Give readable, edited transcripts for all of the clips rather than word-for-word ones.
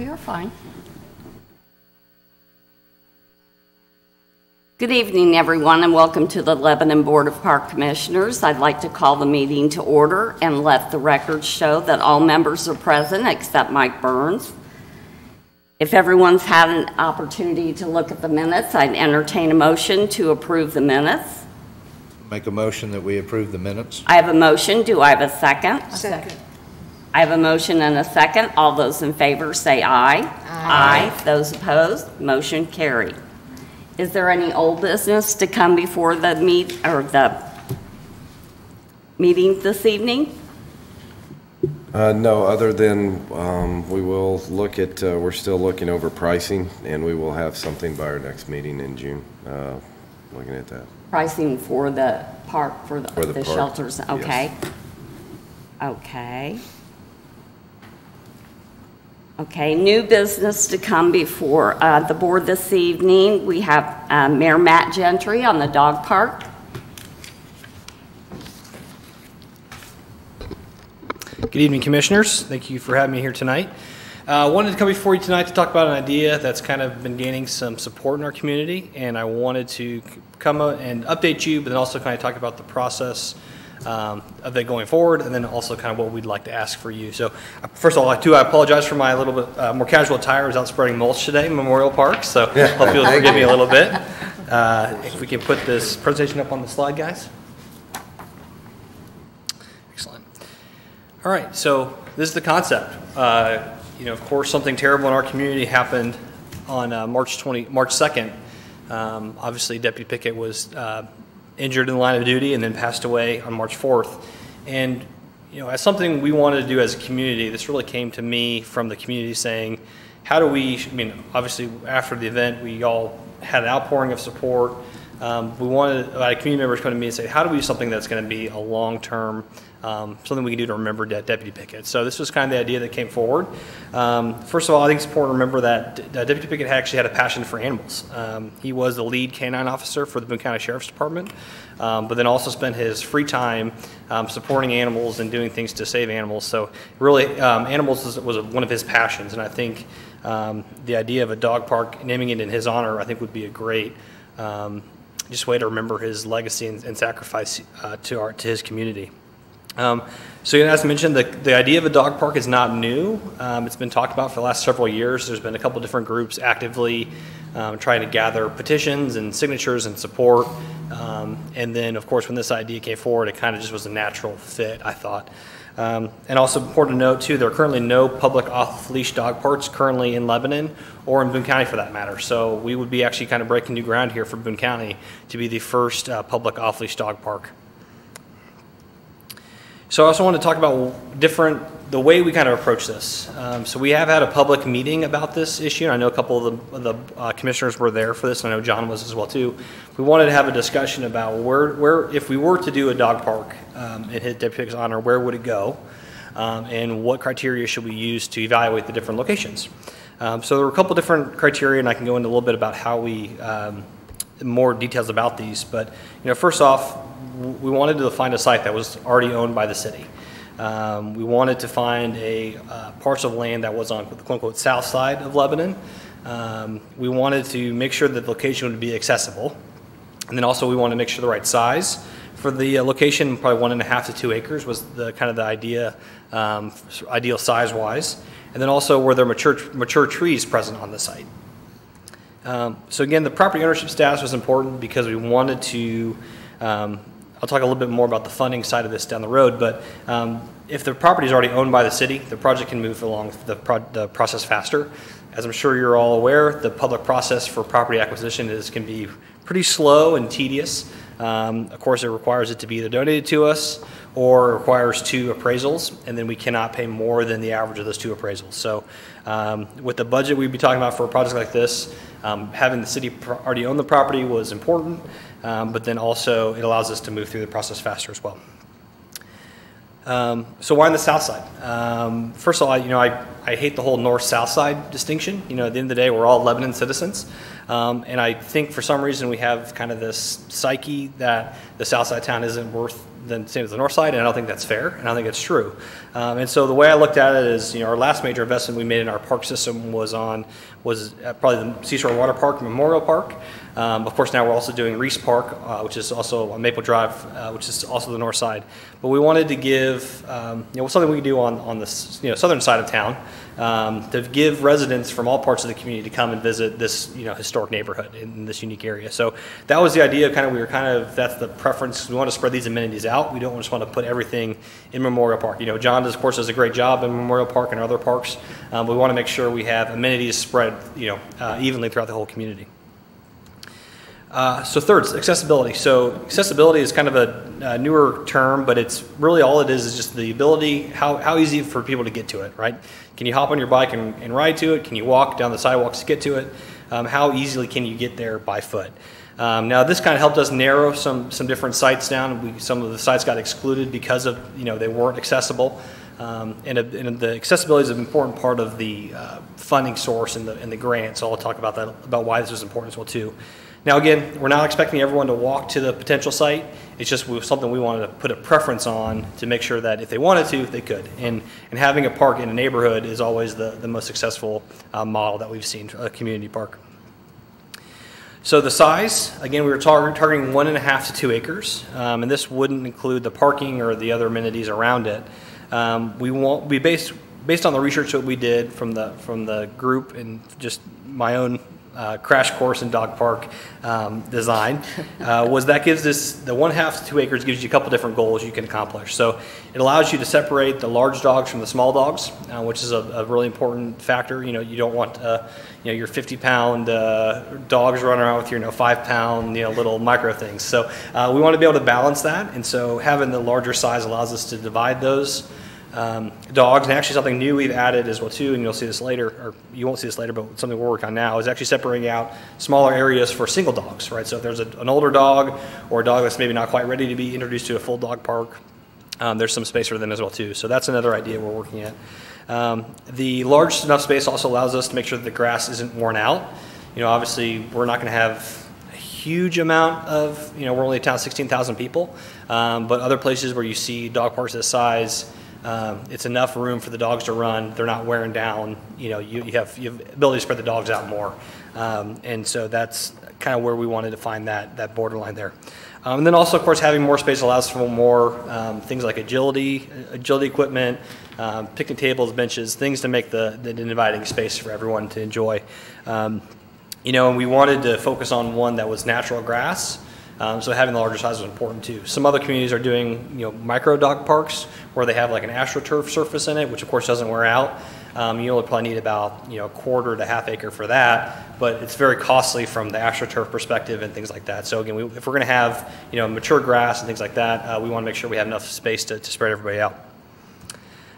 You're fine. Good evening, everyone, and welcome to the Lebanon Board of Park Commissioners. I'd like to call the meeting to order and let the record show that all members are present except Mike Burns. If everyone's had an opportunity to look at the minutes, I'd entertain a motion to approve the minutes. Make a motion that we approve the minutes. I have a motion. Do I have a second? A second. I have a motion and a second. All those in favor say aye. Aye. Those opposed, motion carried. Is there any old business to come before the meeting this evening? No, other than we will look at, we're still looking over pricing, and we will have something by our next meeting in June, looking at that. Pricing for the park, for the park. shelters, okay. Yes. Okay. Okay, new business to come before the board this evening. We have Mayor Matt Gentry on the dog park. Good evening, Commissioners. Thank you for having me here tonight. I wanted to come before you tonight to talk about an idea that's kind of been gaining some support in our community, and I wanted to come and update you, but then also kind of talk about the process of it going forward, and then also kind of what we'd like to ask for you. So first of all, I apologize for my little bit more casual attire. I was out spreading mulch today in Memorial Park, so hope you'll forgive me a little bit. If we can put this presentation up on the slide, guys. Excellent. All right, so this is the concept. Of course, something terrible in our community happened on March 2nd. Obviously, Deputy Pickett was injured in the line of duty and then passed away on March 4th. And, as something we wanted to do as a community, this really came to me from the community saying, how do we, obviously after the event, we all had an outpouring of support. We wanted community members come to me and say, how do we do something that's going to be a long-term, something we can do to remember Deputy Pickett? So this was kind of the idea that came forward. First of all, I think it's important to remember that Deputy Pickett actually had a passion for animals. He was the lead canine officer for the Boone County Sheriff's Department, but then also spent his free time supporting animals and doing things to save animals. So really, animals was one of his passions, and I think the idea of a dog park, naming it in his honor, I think would be a great just way to remember his legacy and sacrifice to his community. So as I mentioned, the idea of a dog park is not new. It's been talked about for the last several years. There's been a couple different groups actively trying to gather petitions and signatures and support. And then, of course, when this idea came forward, it kind of just was a natural fit, I thought. And also important to note, too, there are currently no public off-leash dog parks currently in Lebanon or in Boone County for that matter. So we would be actually kind of breaking new ground here for Boone County to be the first public off-leash dog park. So I also want to talk about the way we kind of approach this. So we have had a public meeting about this issue, and I know a couple of the commissioners were there for this, and I know John was as well too. We wanted to have a discussion about where if we were to do a dog park in his Deputy Pickett's honor, where would it go, and what criteria should we use to evaluate the different locations. So there were a couple different criteria, and I can go into a little bit about how we more details about these. But first off, we wanted to find a site that was already owned by the city. We wanted to find a parcel of land that was on the quote-unquote south side of Lebanon. We wanted to make sure that the location would be accessible. And then also we wanted to make sure the right size for the location, probably 1.5 to 2 acres was the kind of the idea, ideal size-wise. And then also were there mature trees present on the site. So again, the property ownership status was important because we wanted to I'll talk a little bit more about the funding side of this down the road, but if the property is already owned by the city, the project can move along the process faster. As I'm sure you're all aware, the public process for property acquisition can be pretty slow and tedious. Of course, it requires it to be either donated to us or requires 2 appraisals, and then we cannot pay more than the average of those 2 appraisals. So with the budget we'd be talking about for a project like this, having the city already own the property was important, but then also it allows us to move through the process faster as well. So why on the south side? First of all, I hate the whole north-south side distinction. At the end of the day, we're all Lebanon citizens. And I think for some reason we have kind of this psyche that the south side town isn't worth the same as the north side, and I don't think that's fair, and I don't think it's true. And so the way I looked at it is, our last major investment we made in our park system was probably the Seashore Water Park, Memorial Park. Of course, now we're also doing Reese Park, which is also on Maple Drive, which is also the north side. But we wanted to give, something we could do on the southern side of town to give residents from all parts of the community to come and visit this historic neighborhood in this unique area. So that was the idea. That's the preference. We want to spread these amenities out. We don't just want to put everything in Memorial Park. John, of course, does a great job in Memorial Park and other parks. But we want to make sure we have amenities spread evenly throughout the whole community. So third, accessibility. So accessibility is kind of a newer term, but it's really all it is just the ability, how easy for people to get to it, right? Can you hop on your bike and ride to it? Can you walk down the sidewalks to get to it? How easily can you get there by foot? Now this kind of helped us narrow some different sites down. Some of the sites got excluded because of, they weren't accessible. And the accessibility is an important part of the funding source and the grant, so I'll talk about that, about why this was important as well too. Now again, we're not expecting everyone to walk to the potential site. It's just something we wanted to put a preference on to make sure that if they wanted to, they could. And having a park in a neighborhood is always the most successful model that we've seen, a community park. So the size, again, we were targeting 1.5 to 2 acres, and this wouldn't include the parking or the other amenities around it. We won't be based on the research that we did from the group and just my own crash course in dog park design, was that gives this, the 1.5 to 2 acres gives you a couple different goals you can accomplish. So it allows you to separate the large dogs from the small dogs, which is a really important factor. You don't want your 50-pound dogs running around with your 5-pound little micro things. So we want to be able to balance that, and so having the larger size allows us to divide those dogs. And actually something new we've added as well too, and you'll see this later, or you won't see this later, but something we're working on now is actually separating out smaller areas for single dogs, right? So if there's an older dog or a dog that's maybe not quite ready to be introduced to a full dog park, there's some space for them as well too. So that's another idea we're working at. The large enough space also allows us to make sure that the grass isn't worn out. Obviously we're not going to have a huge amount of, we're only a town of 16,000 people, but other places where you see dog parks this size, it's enough room for the dogs to run. They're not wearing down. You have ability to spread the dogs out more, and so that's kind of where we wanted to find that borderline there. And then also, of course, having more space allows for more things like agility equipment, picnic tables, benches, things to make the inviting space for everyone to enjoy. And we wanted to focus on one that was natural grass. So having the larger size was important too. Some other communities are doing, micro dog parks where they have like an AstroTurf surface in it, which of course doesn't wear out. You only probably need about, 1/4 to 1/2 acre for that, but it's very costly from the AstroTurf perspective and things like that. So again, if we're going to have, mature grass and things like that, we want to make sure we have enough space to spread everybody out.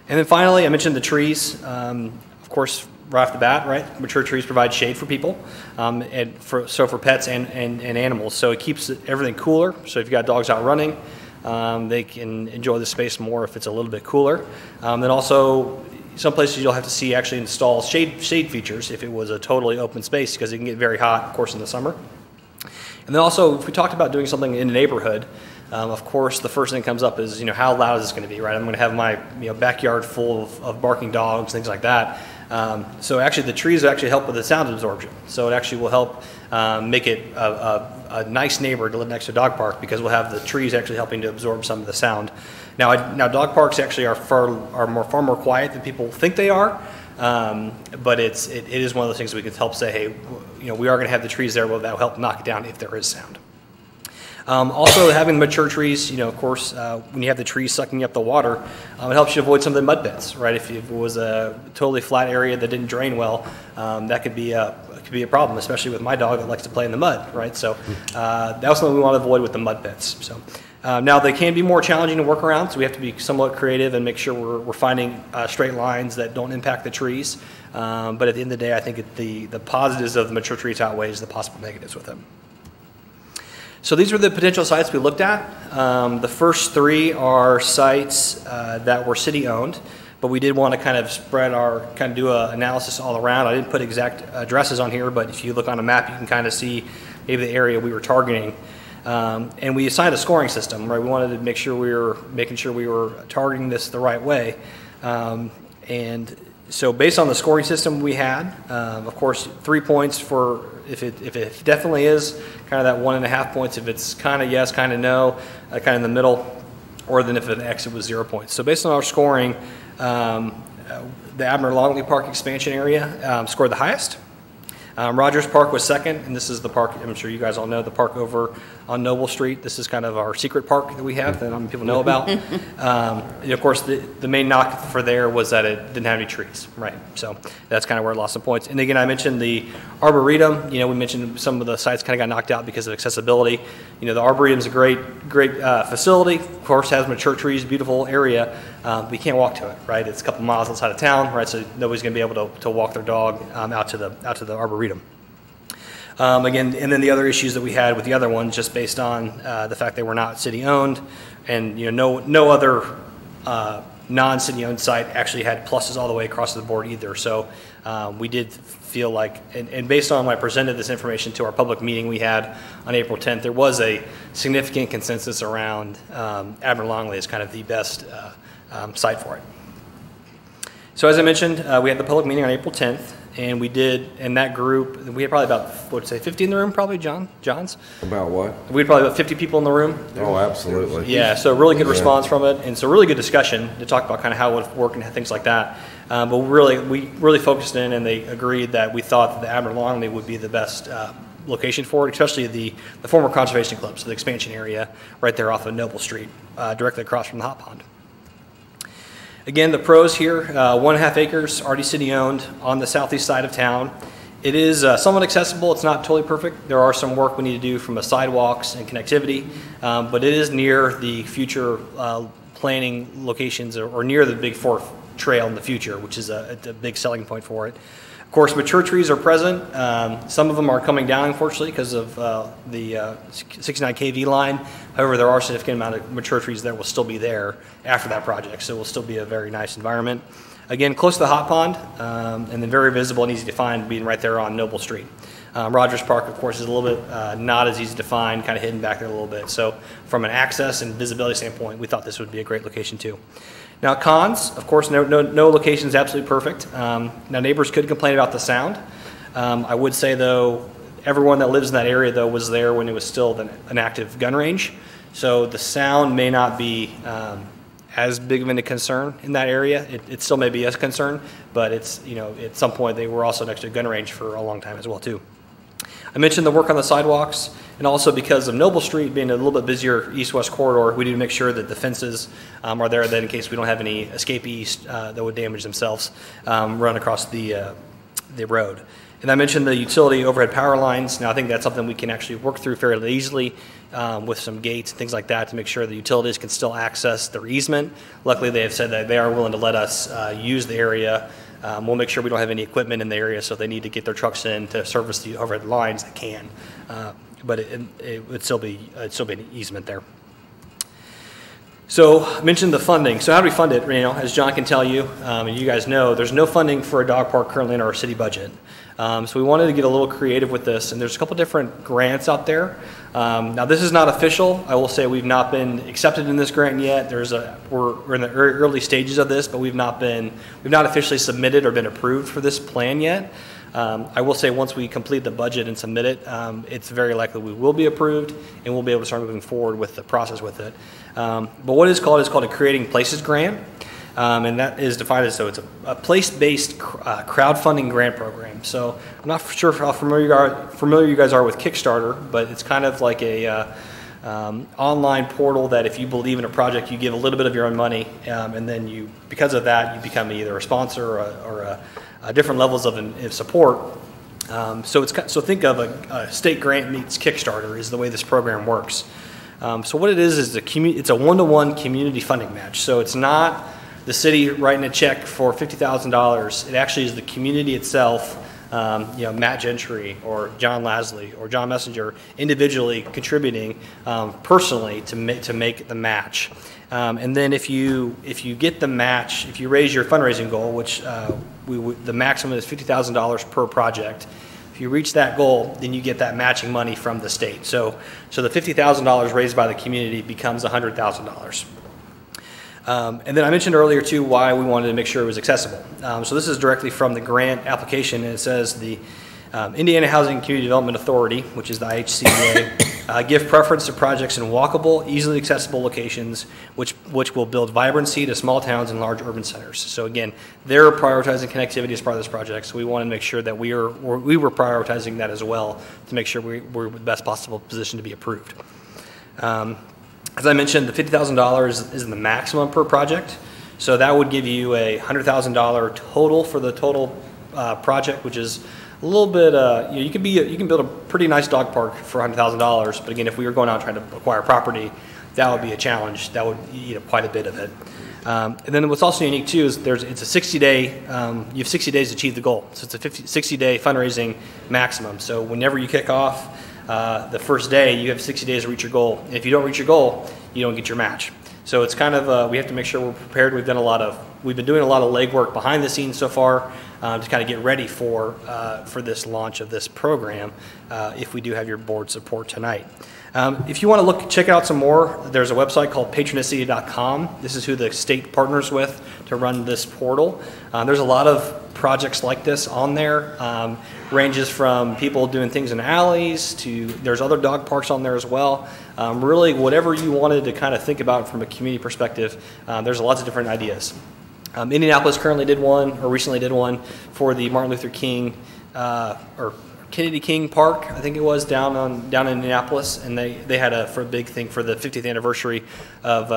And then finally, I mentioned the trees. Of course, right off the bat, right? Mature trees provide shade for people, and for pets and animals. So it keeps everything cooler. So if you've got dogs out running, they can enjoy the space more if it's a little bit cooler. Then also, some places you'll have to see actually install shade features if it was a totally open space, because it can get very hot, of course, in the summer. And then also, if we talked about doing something in the neighborhood, of course, the first thing that comes up is, how loud is this going to be, right? I'm going to have my backyard full of barking dogs, things like that. So actually the trees actually help with the sound absorption. So it actually will help make it a nice neighbor to live next to a dog park, because we'll have the trees actually helping to absorb some of the sound. Now dog parks actually are far more quiet than people think they are, but it is one of those things we can help say, hey, we are going to have the trees there, well, that will help knock it down if there is sound. Also, having mature trees, of course, when you have the trees sucking up the water, it helps you avoid some of the mud pits, right? If it was a totally flat area that didn't drain well, that could be a problem, especially with my dog that likes to play in the mud, right? So that was something we want to avoid with the mud pits. So now they can be more challenging to work around, so we have to be somewhat creative and make sure we're finding straight lines that don't impact the trees. But at the end of the day, I think the positives of the mature trees outweighs the possible negatives with them. So these were the potential sites we looked at. The first 3 are sites that were city-owned, but we did want to kind of do an analysis all around. I didn't put exact addresses on here, but if you look on a map, you can kind of see maybe the area we were targeting. And we assigned a scoring system, right? We wanted to make sure we were making sure we were targeting this the right way. And so based on the scoring system we had, of course, 3 points for if it definitely is, kind of that 1.5 points if it's kind of yes, kind of no, kind of in the middle, or then if an X, it was 0 points. So based on our scoring, the ABNER Longley Park expansion area scored the highest. Rogers Park was second, and this is the park, I'm sure you guys all know, the park over on Noble Street. This is kind of our secret park that we have that not many people know about. And of course, the main knock for there was that it didn't have any trees, right? So that's kind of where it lost some points. And again, I mentioned the Arboretum. We mentioned some of the sites kind of got knocked out because of accessibility. The Arboretum is a great facility. Of course, has mature trees, beautiful area. But you can't walk to it, right? It's a couple miles outside of town, right? So nobody's going to be able to walk their dog out to the Arboretum. Again, and then the other issues that we had with the other ones, just based on the fact they were not city-owned, and no other non-city-owned site actually had pluses all the way across the board either. So we did feel like, and based on when I presented this information to our public meeting we had on April 10th, there was a significant consensus around ABNER Longley as kind of the best site for it. So as I mentioned, we had the public meeting on April 10th. And we did, in that group, we had probably about, what would say, 50 in the room, probably, John's? About what? We had probably about 50 people in the room. Oh, absolutely. Yeah, so really good response from it, and so really good discussion to talk about kind of how it would work and things like that. But we really focused in, and they agreed that we thought that the ABNER Longley would be the best location for it, especially the former conservation club, so the expansion area right there off of Noble Street, directly across from the hot pond. Again, the pros here, 1.5 acres, already city-owned on the southeast side of town. It is somewhat accessible. It's not totally perfect. There are some work we need to do from the sidewalks and connectivity, but it is near the future planning locations or near the Big Four Trail in the future, which is a big selling point for it. Of course, mature trees are present. Some of them are coming down, unfortunately, because of the 69 kV line. However, there are a significant amount of mature trees that will still be there after that project, so it will still be a very nice environment. Again, close to the hot pond, and then very visible and easy to find, being right there on Noble Street. Rogers Park, of course, is a little bit not as easy to find, kind of hidden back there a little bit. So from an access and visibility standpoint, we thought this would be a great location too. Now cons, of course, no location is absolutely perfect. Now neighbors could complain about the sound. I would say though, everyone that lives in that area though was there when it was still an active gun range. So the sound may not be as big of a concern in that area. It still may be a concern, but it's, at some point they were also next to a gun range for a long time as well too. I mentioned the work on the sidewalks, and also because of Noble Street being a little bit busier east-west corridor, we need to make sure that the fences are there that in case we don't have any escapees that would damage themselves run across the road. And I mentioned the utility overhead power lines. Now I think that's something we can actually work through fairly easily with some gates and things like that to make sure the utilities can still access their easement. Luckily they have said that they are willing to let us use the area. We'll make sure we don't have any equipment in the area, so if they need to get their trucks in to service the overhead lines, they can. But it would still be an easement there. So I mentioned the funding. So how do we fund it? As John can tell you, and you guys know, there's no funding for a dog park currently in our city budget. So we wanted to get a little creative with this, and there's a couple different grants out there. Now this is not official. I will say we've not been accepted in this grant yet. We're in the early stages of this, but we've not officially submitted or been approved for this plan yet. I will say once we complete the budget and submit it, it's very likely we will be approved and we'll be able to start moving forward with the process with it. But what it is called a Creating Places grant. And that is defined as, so it's a place-based crowdfunding grant program. So I'm not sure how familiar you guys are with Kickstarter, but it's kind of like a online portal that if you believe in a project, you give a little bit of your own money, and then because of that, you become either a sponsor or different levels of support. So think of a state grant meets Kickstarter is the way this program works. So what it is it's a one-to-one community funding match. So it's not the city writing a check for $50,000. It actually is the community itself, Matt Gentry or John Lasley or John Messenger individually contributing personally to make the match. And then if you get the match, if you raise your fundraising goal, which the maximum is $50,000 per project. If If you reach that goal, then you get that matching money from the state. So the $50,000 raised by the community becomes $100,000. And then I mentioned earlier too why we wanted to make sure it was accessible. So this is directly from the grant application, and it says the Indiana Housing and Community Development Authority, which is the IHCDA, give preference to projects in walkable, easily accessible locations, which will build vibrancy to small towns and large urban centers. So again, they're prioritizing connectivity as part of this project, so we want to make sure that we were prioritizing that as well to make sure we're in the best possible position to be approved. As I mentioned, the $50,000 is the maximum per project, so that would give you a $100,000 total for the total project, which is a little bit, you can build a pretty nice dog park for $100,000, but again, if we were going out trying to acquire property, that would be a challenge. That would eat up quite a bit of it. And then what's also unique too is it's a 60-day, you have 60 days to achieve the goal. So it's a 60-day fundraising maximum. So whenever you kick off the first day, you have 60 days to reach your goal. And if you don't reach your goal, you don't get your match. So it's kind of, we have to make sure we're prepared. We've been doing a lot of legwork behind the scenes so far to kind of get ready for this launch of this program if we do have your board support tonight. If you want to check out some more, there's a website called PATRONICITY.com. This is who the state partners with to run this portal. There's a lot of projects like this on there. Ranges from people doing things in alleys to there's other dog parks on there as well. Really, whatever you wanted to kind of think about from a community perspective, there's lots of different ideas. Indianapolis currently did one, or recently did one, for the Martin Luther King or Kennedy King Park, I think it was, down in Indianapolis, and they had a big thing for the 50th anniversary of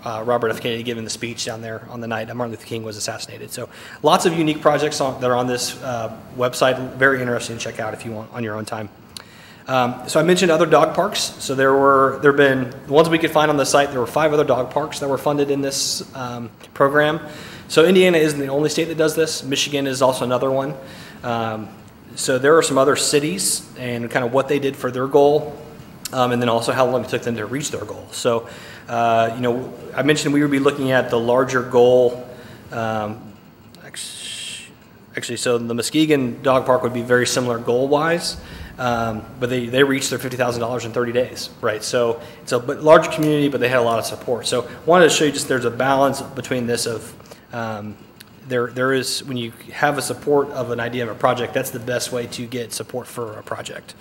Robert F. Kennedy giving the speech down there on the night that Martin Luther King was assassinated. So lots of unique projects that are on this website. Very interesting to check out if you want on your own time. So I mentioned other dog parks. So there have been the ones we could find on the site. There were 5 other dog parks that were funded in this program. So Indiana isn't the only state that does this. Michigan is also another one. So there are some other cities and kind of what they did for their goal, and then also how long it took them to reach their goal. So, I mentioned we would be looking at the larger goal. Actually, so the Muskegon Dog Park would be very similar goal-wise, but they reached their $50,000 in 30 days, right? So it's a larger community, but they had a lot of support. So I wanted to show you just there's a balance between this of there is, when you have a support of an idea of a project, that's the best way to get support for a project.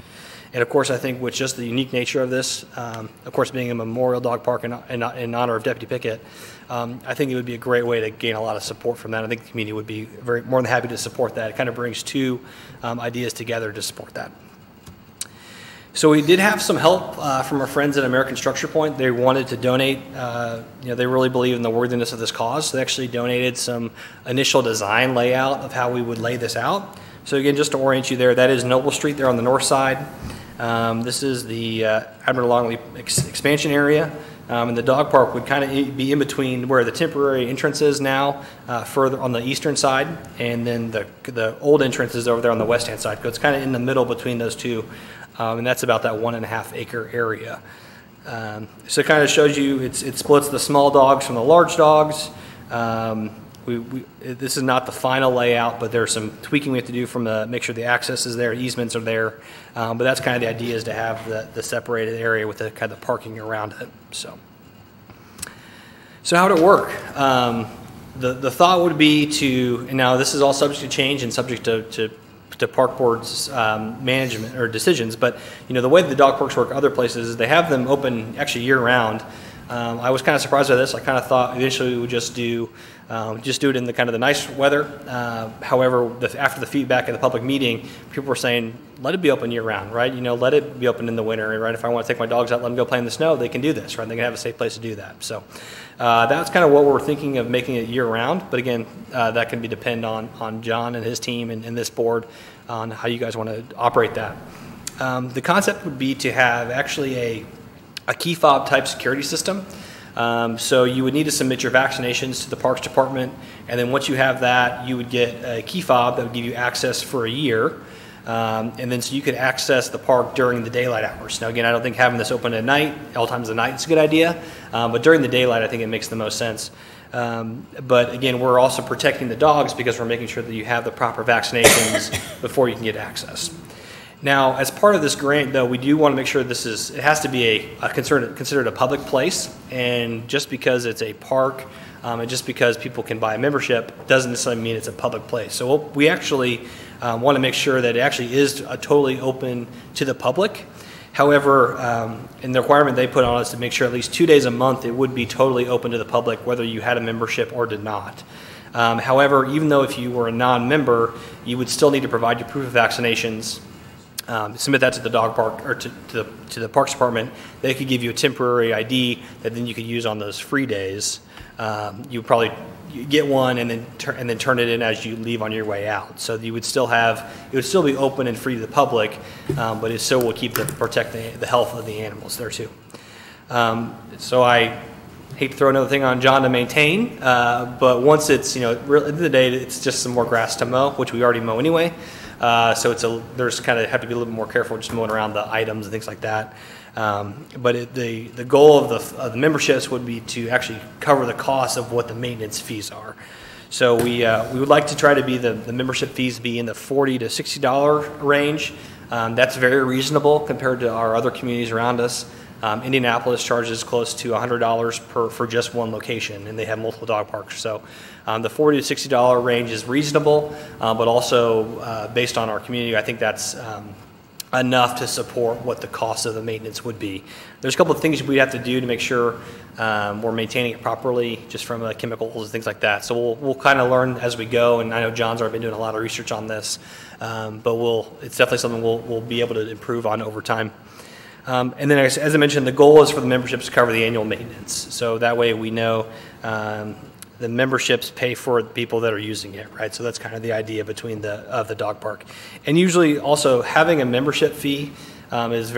And of course, I think with just the unique nature of this, of course, being a memorial dog park in honor of Deputy Pickett, I think it would be a great way to gain a lot of support from that. I think the community would be more than happy to support that. It kind of brings two ideas together to support that. So we did have some help from our friends at American Structure Point. They wanted to donate. They really believe in the worthiness of this cause. So they actually donated some initial design layout of how we would lay this out. So again, just to orient you there, that is Noble Street there on the north side. This is the ABNER Longley expansion area. And the dog park would kind of be in between where the temporary entrance is now, further on the eastern side, and then the old entrance is over there on the west-hand side. So it's kind of in the middle between those two. And that's about that 1.5 acre area. So it kind of shows you, it splits the small dogs from the large dogs. This is not the final layout, but there's some tweaking we have to do from make sure the access is there, easements are there. But that's kind of the idea, is to have the separated area with the kind of parking around it. So how would it work? The thought would be to, and now this is all subject to change and subject to park board's management or decisions, but the way the dog parks work other places is they have them open actually year round. I was kind of surprised by this. I kind of thought eventually we would just do it in the kind of the nice weather. However, after the feedback at the public meeting, people were saying, let it be open year round, right? Let it be open in the winter, right? If I want to take my dogs out, let them go play in the snow, they can do this, right? They can have a safe place to do that. So that's kind of what we're thinking of, making it year round. But again, that can be depend on John and his team and this board on how you guys want to operate that. The concept would be to have actually a key fob type security system. So you would need to submit your vaccinations to the Parks Department, and then once you have that, you would get a key fob that would give you access for a year. And then so you could access the park during the daylight hours. Now again, I don't think having this open at night, all times of the night, is a good idea, but during the daylight I think it makes the most sense. But again, we're also protecting the dogs because we're making sure that you have the proper vaccinations before you can get access. Now, as part of this grant, though, we do want to make sure it has to be considered a public place, and just because it's a park, and just because people can buy a membership doesn't necessarily mean it's a public place. So we actually want to make sure that it actually is totally open to the public. However, in the requirement they put on us to make sure at least 2 days a month it would be totally open to the public, whether you had a membership or did not. However, even though if you were a non-member, you would still need to provide your proof of vaccinations. Submit that to the dog park or to the Parks Department. They could give you a temporary ID that then you could use on those free days. You would probably get one and then turn it in as you leave on your way out. So you would still it would still be open and free to the public, but it still will protect the health of the animals there too. So I hate to throw another thing on John to maintain, but once it's, at the end of the day, it's just some more grass to mow, which we already mow anyway. So there's kind of have to be a little bit more careful just mowing around the items and things like that. But the goal of the memberships would be to actually cover the cost of what the maintenance fees are. So we would like to try to be the membership fees be in the $40 to $60 range. That's very reasonable compared to our other communities around us. Indianapolis charges close to $100 for just one location, and they have multiple dog parks. So the $40 to $60 range is reasonable, but also based on our community, I think that's enough to support what the cost of the maintenance would be. There's a couple of things we'd have to do to make sure we're maintaining it properly, just from chemicals and things like that. So we'll kind of learn as we go, and I know John's already been doing a lot of research on this, but it's definitely something we'll be able to improve on over time. And then, as I mentioned, the goal is for the memberships to cover the annual maintenance. So that way we know the memberships pay for the people that are using it, right? So that's kind of the idea between the dog park. And usually also having a membership fee is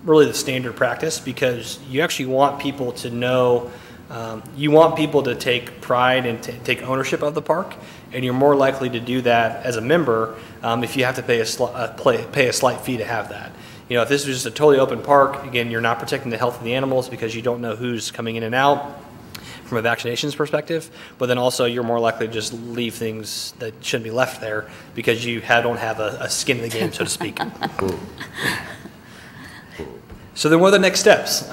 really the standard practice, because you actually want people to know, you want people to take pride and take ownership of the park, and you're more likely to do that as a member if you have to pay a slight fee to have that. If this is just a totally open park, again, you're not protecting the health of the animals because you don't know who's coming in and out from a vaccinations perspective, but then also you're more likely to just leave things that shouldn't be left there because you don't have a skin in the game, so to speak. So then what are the next steps?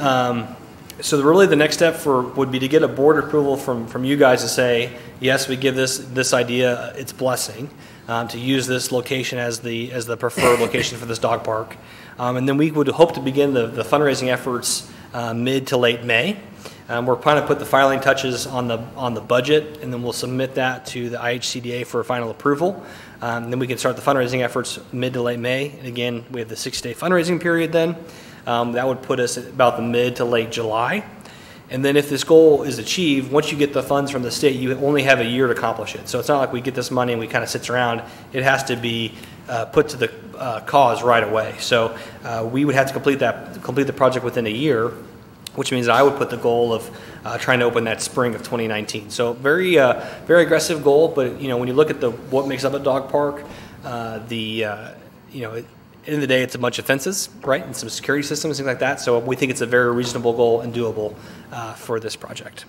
So really the next step would be to get a board approval from you guys to say, yes, we give this idea its blessing, to use this location as the preferred location for this dog park. And then we would hope to begin the fundraising efforts mid to late May. We're trying to put the filing touches on the budget, and then we'll submit that to the IHCDA for final approval. Then we can start the fundraising efforts mid to late May. And again, we have the 6-day fundraising period then. That would put us at about the mid to late July. And then if this goal is achieved, once you get the funds from the state, you only have a year to accomplish it. So it's not like we get this money and we kind of sits around. It has to be put to the cause right away. So we would have to complete the project within a year, which means I would put the goal of trying to open that spring of 2019. So very aggressive goal, but when you look at what makes up a dog park, at the end of the day, it's a bunch of fences, right, and some security systems, things like that. So we think it's a very reasonable goal and doable for this project.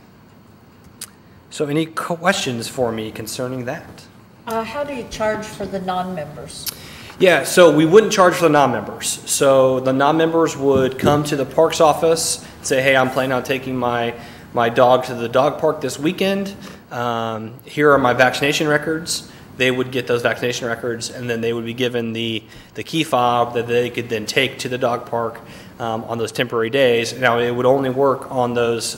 So any questions for me concerning that? How do you charge for the non-members? Yeah, so we wouldn't charge for the non-members. So the non-members would come to the parks office and say, hey, I'm planning on taking my dog to the dog park this weekend. Here are my vaccination records. They would get those vaccination records, and then they would be given the key fob that they could then take to the dog park on those temporary days. Now, it would only work on those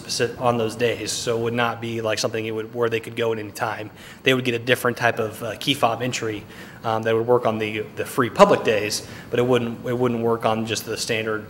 days, so it would not be like something where they could go at any time. They would get a different type of key fob entry that would work on the free public days, but it wouldn't work on just the standard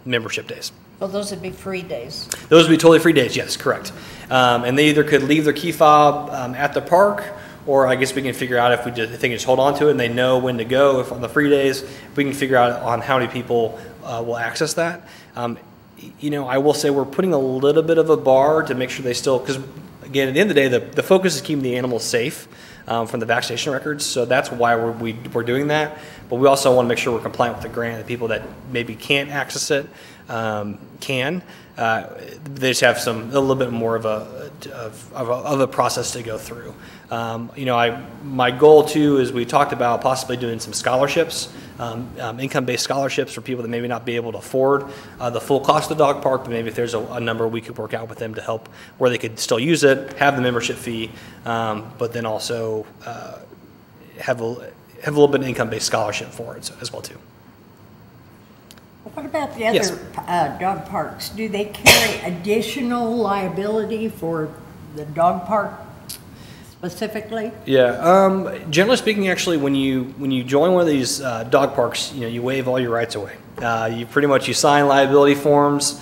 membership days. Well, those would be free days. Those would be totally free days, yes, correct. And they either could leave their key fob at the park, or I guess we can figure out if they can just hold on to it and they know when to go. If on the free days, we can figure out on how many people will access that. I will say we're putting a little bit of a bar to make sure they still, because again, at the end of the day, the focus is keeping the animals safe from the vaccination records. So that's why we're doing that. But we also want to make sure we're compliant with the grant. The people that maybe can't access it, can. They just have a little bit more of a process to go through. My goal too is we talked about possibly doing some scholarships, income-based scholarships for people that maybe not be able to afford the full cost of the dog park, but maybe if there's a number we could work out with them to help where they could still use it, have the membership fee, but then also have a little bit of income-based scholarship for it as well too. What about the Yes. other dog parks? Do they carry additional liability for the dog park specifically? Yeah. Generally speaking, actually, when you join one of these dog parks, you waive all your rights away. You sign liability forms.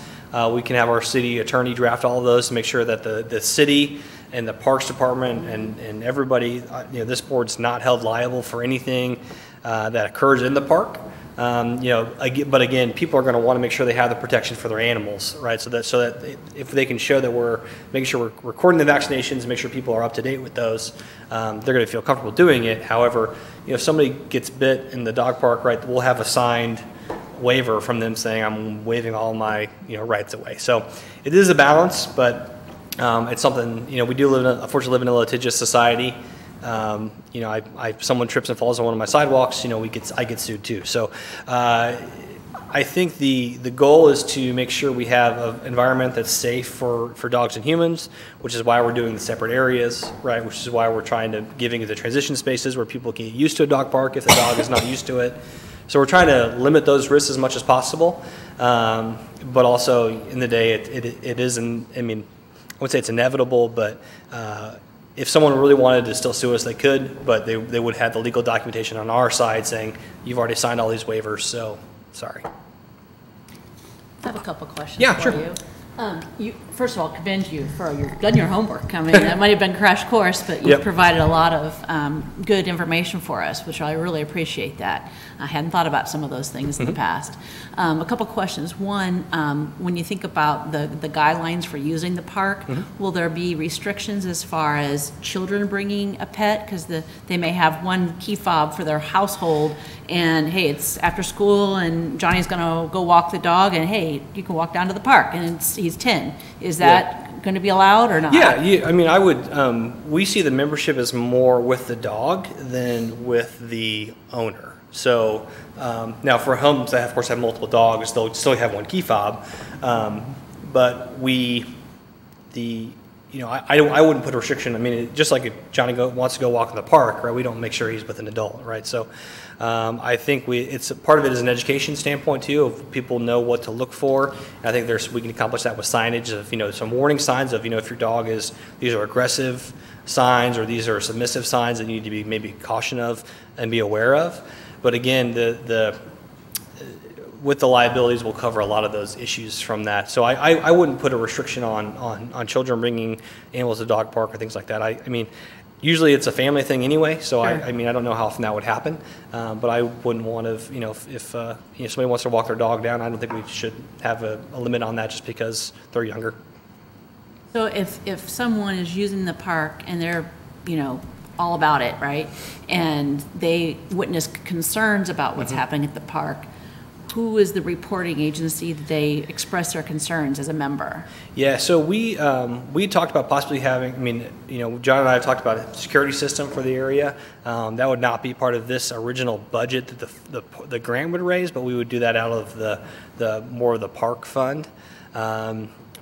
We can have our city attorney draft all of those to make sure that the city and the Parks Department and everybody, this board's not held liable for anything that occurs in the park. But again, people are going to want to make sure they have the protection for their animals, right? So that if they can show that we're making sure we're recording the vaccinations and make sure people are up to date with those, they're going to feel comfortable doing it. However, if somebody gets bit in the dog park, right, we'll have a signed waiver from them saying I'm waiving all my rights away. So it is a balance, but it's something we do unfortunately live in a litigious society. Someone trips and falls on one of my sidewalks, I get sued too. So I think the goal is to make sure we have an environment that's safe for dogs and humans, which is why we're doing the separate areas, right? Which is why we're trying to giving the transition spaces where people can get used to a dog park if the dog is not used to it. So we're trying to limit those risks as much as possible, but also in the day it isn't. I would say it's inevitable, but if someone really wanted to still sue us, they could, but they would have the legal documentation on our side saying, you've already signed all these waivers, so sorry. I have a couple questions Yeah, for sure. you. First of all, commend you for you've done your homework. That might have been crash course, but you've Yep. provided a lot of good information for us, which I really appreciate that. I hadn't thought about some of those things in the past. A couple questions. One, when you think about the guidelines for using the park, will there be restrictions as far as children bringing a pet? Because they may have one key fob for their household, and hey, it's after school, and Johnny's going to go walk the dog, and hey, you can walk down to the park, and he's 10. Is that going to be allowed or not? Yeah, I would. We see the membership as more with the dog than with the owner. So now for homes that of course have multiple dogs, they'll still have one key fob. But I wouldn't put a restriction. Just like if Johnny wants to go walk in the park, right? We don't make sure he's with an adult, right? So I think it's part of it is an education standpoint too, of people know what to look for. And I think we can accomplish that with signage of some warning signs of if your dog these are aggressive signs or these are submissive signs that you need to be maybe caution of and be aware of. But again, with the liabilities, we'll cover a lot of those issues from that. So I wouldn't put a restriction on children bringing animals to the dog park or things like that. Usually it's a family thing anyway, so sure. I don't know how often that would happen, but I wouldn't want to, if somebody wants to walk their dog down, I don't think we should have a limit on that just because they're younger. So if someone is using the park and they're, all about it, right, and they witness concerns about what's happening at the park, who is the reporting agency that they express their concerns as a member? Yeah, so we talked about possibly having, John and I have talked about a security system for the area. That would not be part of this original budget that the grant would raise, but we would do that out of the more of the park fund.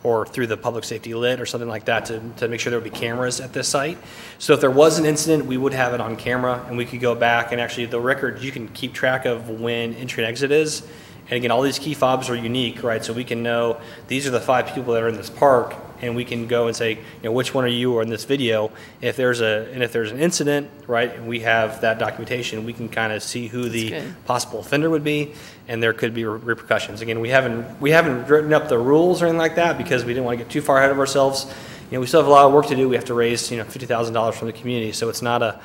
Or through the public safety lit or something like that to make sure there would be cameras at this site. So if there was an incident, we would have it on camera and we could go back and actually the record, you can keep track of when entry and exit is. And again, all these key fobs are unique, right? So we can know these are the 5 people that are in this park and we can go and say, which one are you or in this video? If there's an incident, right, and we have that documentation, we can kind of see who the possible offender would be, and there could be repercussions. Again, we haven't written up the rules or anything like that because we didn't want to get too far ahead of ourselves. We still have a lot of work to do. We have to raise $50,000 from the community, so it's not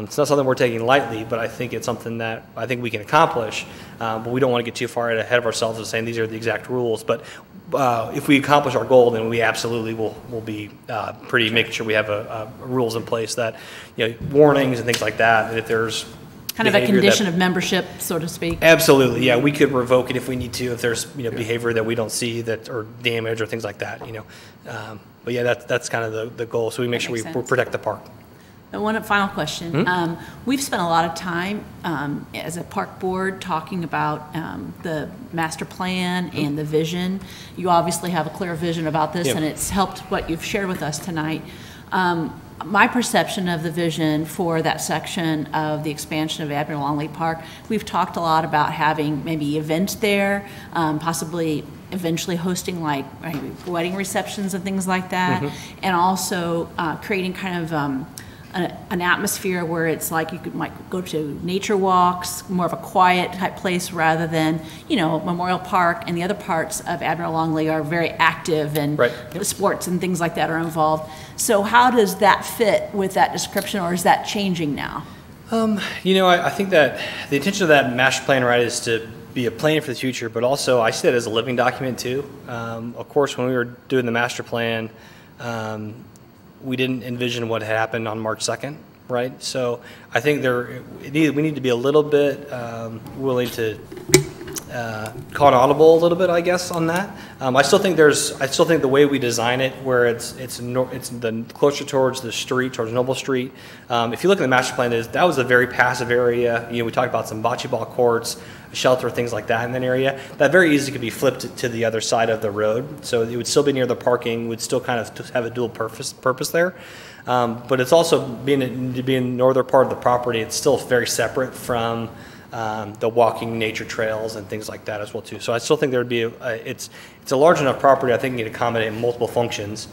something we're taking lightly. But I think it's something that I think we can accomplish. But we don't want to get too far ahead of ourselves and saying these are the exact rules. But if we accomplish our goal, then we absolutely will be making sure we have rules in place that warnings and things like that. And if there's Kind of a behavior condition that- of membership, so to speak. Absolutely, yeah. We could revoke it if we need to, if there's, behavior that we don't see that, or damage or things like that, But yeah, that's kind of the goal. So we make That sure we makes sense. protect the park. And one final question. We've spent a lot of time as a park board talking about the master plan and the vision. You obviously have a clear vision about this, Yep. and it's helped what you've shared with us tonight. My perception of the vision for that section of the expansion of ABNER Longley Park, we've talked a lot about having maybe events there, possibly eventually hosting like maybe wedding receptions and things like that, and also creating kind of an atmosphere where it's like you might go to nature walks, more of a quiet type place rather than, Memorial Park and the other parts of ABNER Longley are very active and Right. sports and things like that are involved. So how does that fit with that description, or is that changing now? I think that the intention of that master plan, right, is to be a plan for the future, but also I see that as a living document too. Of course, when we were doing the master plan, we didn't envision what happened on March 2nd, right? So I think we need to be a little bit willing to call an audible a little bit, I guess, on that. I still think the way we design it, where it's the closer towards the street, towards Noble Street. If you look at the master plan, that was a very passive area. We talked about some bocce ball courts, a shelter, things like that in that area. That very easily could be flipped to the other side of the road, so it would still be near the parking, would still kind of have a dual purpose there. But it's also being northern part of the property. It's still very separate from the walking nature trails and things like that as well too. So I still think there would be it's a large enough property. I think it can accommodate multiple functions.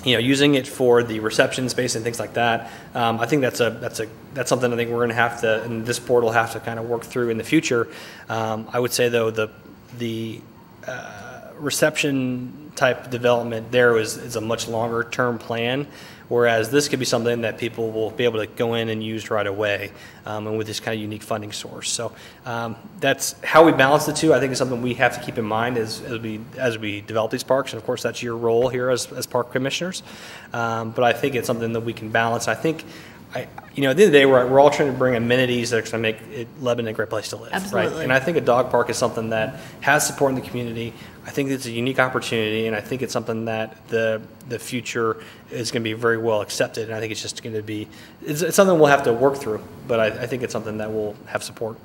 Using it for the reception space and things like that. I think that's something I think we're going to have to, and this board will have to kind of work through in the future. I would say though the reception type development there is a much longer term plan, whereas this could be something that people will be able to go in and use right away, and with this kind of unique funding source. So that's how we balance the two. I think it's something we have to keep in mind as we develop these parks, and of course that's your role here as park commissioners. But I think it's something that we can balance. I think at the end of the day, we're all trying to bring amenities that are going to make Lebanon a great place to live. Absolutely. Right? And I think a dog park is something that has support in the community. I think it's a unique opportunity, and I think it's something that the future is going to be very well accepted. And I think it's just going to be it's something we'll have to work through, but I think it's something that will have support.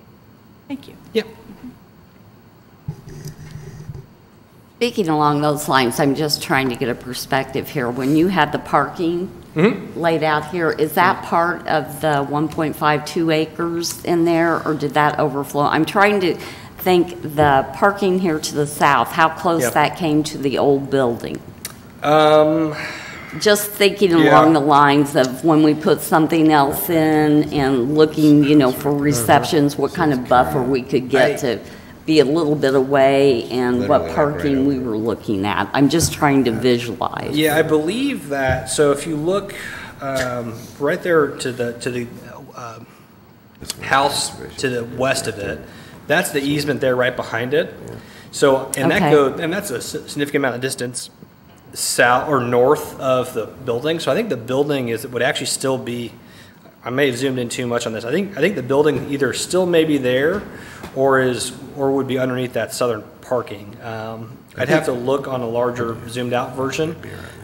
Thank you. Yep. Speaking along those lines, I'm just trying to get a perspective here. When you had the parking laid out here, is that part of the 1.52 acres in there, or did that overflow? I'm trying to think the parking here to the south, how close that came to the old building. Just thinking along the lines of when we put something else in and looking, for receptions, what kind of buffer we could get to be a little bit away, and Literally what parking we were looking at. I'm just trying to visualize. Yeah, I believe that. So if you look right there to the house to the west of it, that's the easement there right behind it. So that's a significant amount of distance south or north of the building. So I think the building would actually still be. I may have zoomed in too much on this. I think the building either still may be there, or would be underneath that southern parking. I'd have to look on a larger zoomed out version.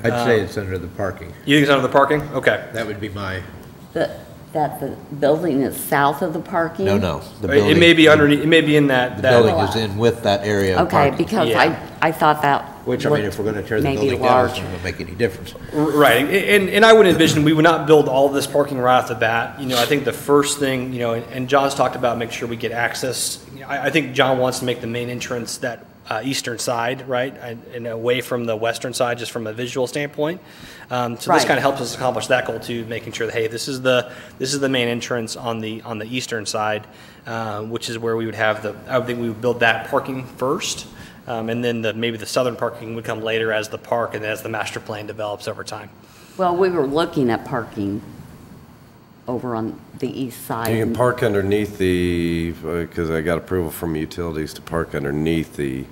I'd say it's under the parking. You think it's under the parking? Okay. That would be my, That the building is south of the parking? no. The It building, may be underneath. It may be in that. the building is in with that area of Okay, parking. because Yeah. I thought that Which, I mean, if we're going to tear the maybe building down, it's larger. not going to make any difference. Right, and I would envision we would not build all this parking right off the bat. I think the first thing, and John's talked about making sure we get access. I think John wants to make the main entrance that eastern side, right, and away from the western side, just from a visual standpoint. So this Right. kind of helps us accomplish that goal too, making sure that hey, this is the main entrance on the eastern side, which is where we would have I would think we would build that parking first. And then maybe the southern parking would come later as the park and as the master plan develops over time. Well, we were looking at parking over on the east side. You can park underneath because I got approval from utilities to park underneath the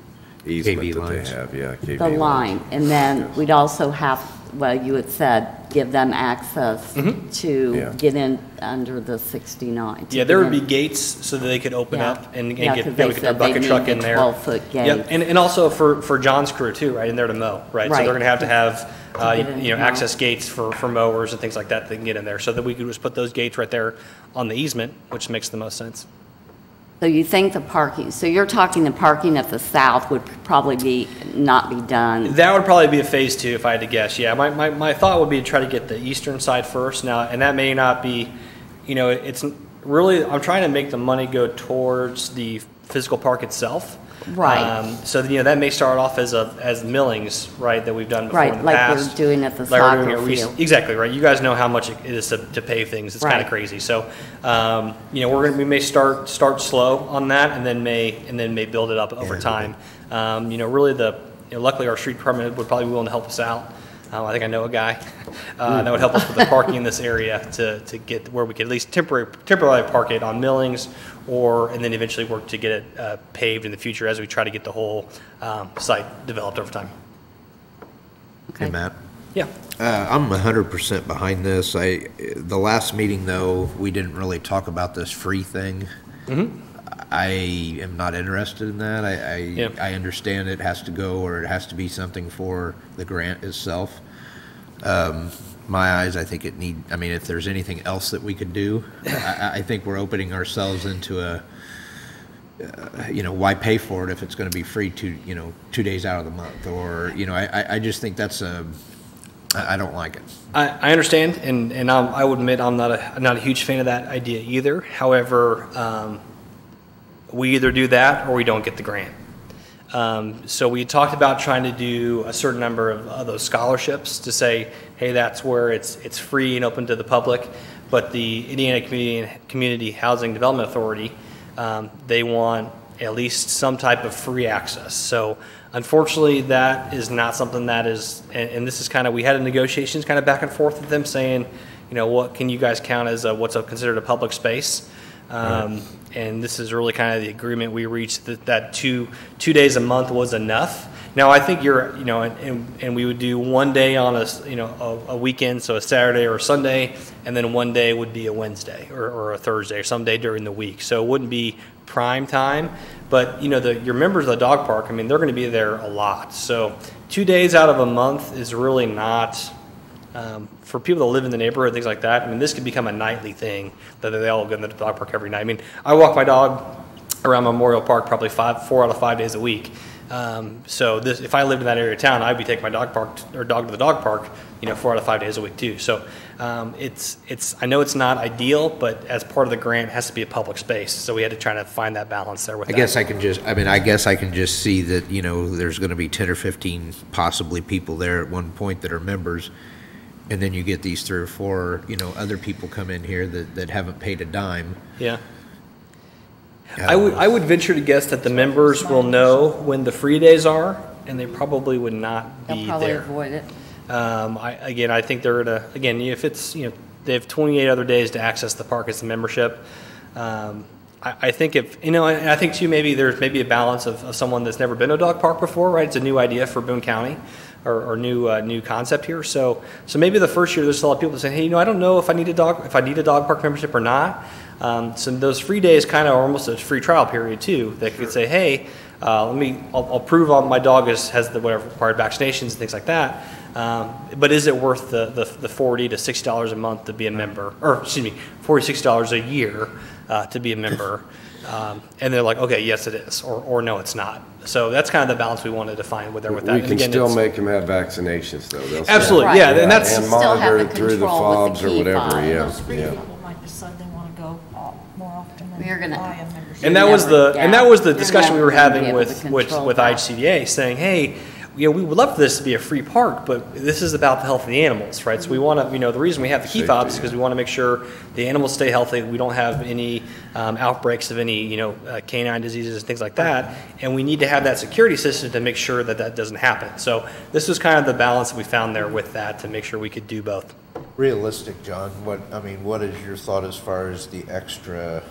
easement KV that lines. they have. Yeah, KV the lines. line, and then we'd also have well, you had said, give them access Mm-hmm. to Yeah. get in under the 69. to Yeah, there get would be in. gates so that they could open Yeah. up and Yeah, get, 'cause we they could said their bucket they truck need in the there. 12-foot gate. Yep, and also for John's crew too, right, and they're to mow, right? So Right. they're gonna have to have, get in to mow. access gates for mowers and things like that they can get in there. So that we could just put those gates right there on the easement, which makes the most sense. So you think the parking, so you're talking the parking at the south would probably not be done? That would probably be a phase 2 if I had to guess. Yeah, my thought would be to try to get the eastern side first now, and that may not be, it's really, I'm trying to make the money go towards the physical park itself. Right. So, that may start off as millings, right, that we've done before in Right, the like past. we're doing at the Like we're doing soccer it field. Exactly, right. You guys know how much it is to pave things. It's kind Right. of crazy. So, we may start slow on that and then may build it up over time. Really luckily our street department would probably be willing to help us out. I think I know a guy that would help us with the parking in this area to get where we could at least temporarily park it on millings, and then eventually work to get it paved in the future as we try to get the whole site developed over time. Hey, Matt. Yeah. I'm 100% behind this. The last meeting, though, we didn't really talk about this free thing. Mm-hmm. I am not interested in that. Yeah. I understand it has to go, or it has to be something for the grant itself. My eyes, I think if there's anything else that we could do, I think we're opening ourselves into why pay for it if it's going to be free 2 days out of the month, or, I just think that's I don't like it. I understand, and I would admit I'm not a huge fan of that idea either. However, we either do that or we don't get the grant. So we talked about trying to do a certain number of those scholarships to say, hey, that's where it's free and open to the public. But the Indiana Community Housing Development Authority, they want at least some type of free access. So unfortunately, that is not something that is, and this is kind of, we had negotiations kind of back and forth with them saying, what can you guys count as what's considered a public space? And this is really kind of the agreement we reached that two days a month was enough. Now I think and we would do one day on a weekend, so a Saturday or a Sunday, and then one day would be a Wednesday or a Thursday or some day during the week. So it wouldn't be prime time, but your members of the dog park, they're going to be there a lot. So 2 days out of a month is really not. For people that live in the neighborhood, things like that, this could become a nightly thing that they all go to the dog park every night. I walk my dog around Memorial Park probably 4 out of 5 days a week. So if I lived in that area of town, I'd be taking my dog to the dog park, 4 out of 5 days a week too. So I know it's not ideal, but as part of the grant, it has to be a public space. So we had to try to find that balance there with I that. guess I can just see that, there's going to be 10 or 15 possibly people there at one point that are members. And then you get these 3 or 4, other people come in here that haven't paid a dime. Yeah. I would venture to guess that the members will know when the free days are, and they probably would not They'll be probably there. avoid it. I think they're if it's, they have 28 other days to access the park as a membership. I think I think too, maybe there's a balance of someone that's never been to a dog park before, right? It's a new idea for Boone County. Or new concept here. So maybe the first year there's a lot of people that say, hey, I don't know if I need a dog park membership or not. So those free days kind of are almost a free trial period too. That could say, hey, I'll prove my dog has the whatever required vaccinations and things like that. But is it worth the $40 to $60 a month to be a member? Or excuse me, $46 a year to be a member? And they're like, okay, yes, it is, or no, it's not. So that's kind of the balance we wanted to find with that. We can still make them have vaccinations, though. They'll absolutely, Right. yeah, and that's and Still have monitor the it through the control with fobs the or key whatever, fob. yeah, Those free yeah. people might decide they want to go more often We're and gonna- buy a membership. And that Never- was the You're discussion we never were gonna be having able to with control that. IHCDA, saying, hey, we would love for this to be a free park, but this is about the health of the animals, right? So we want to, the reason we have the key Safety, fobs is because we want to make sure the animals stay healthy. We don't have any outbreaks of any, canine diseases and things like that. And we need to have that security system to make sure that doesn't happen. So this was kind of the balance that we found there with that to make sure we could do both. Realistic, John, what is your thought as far as the extra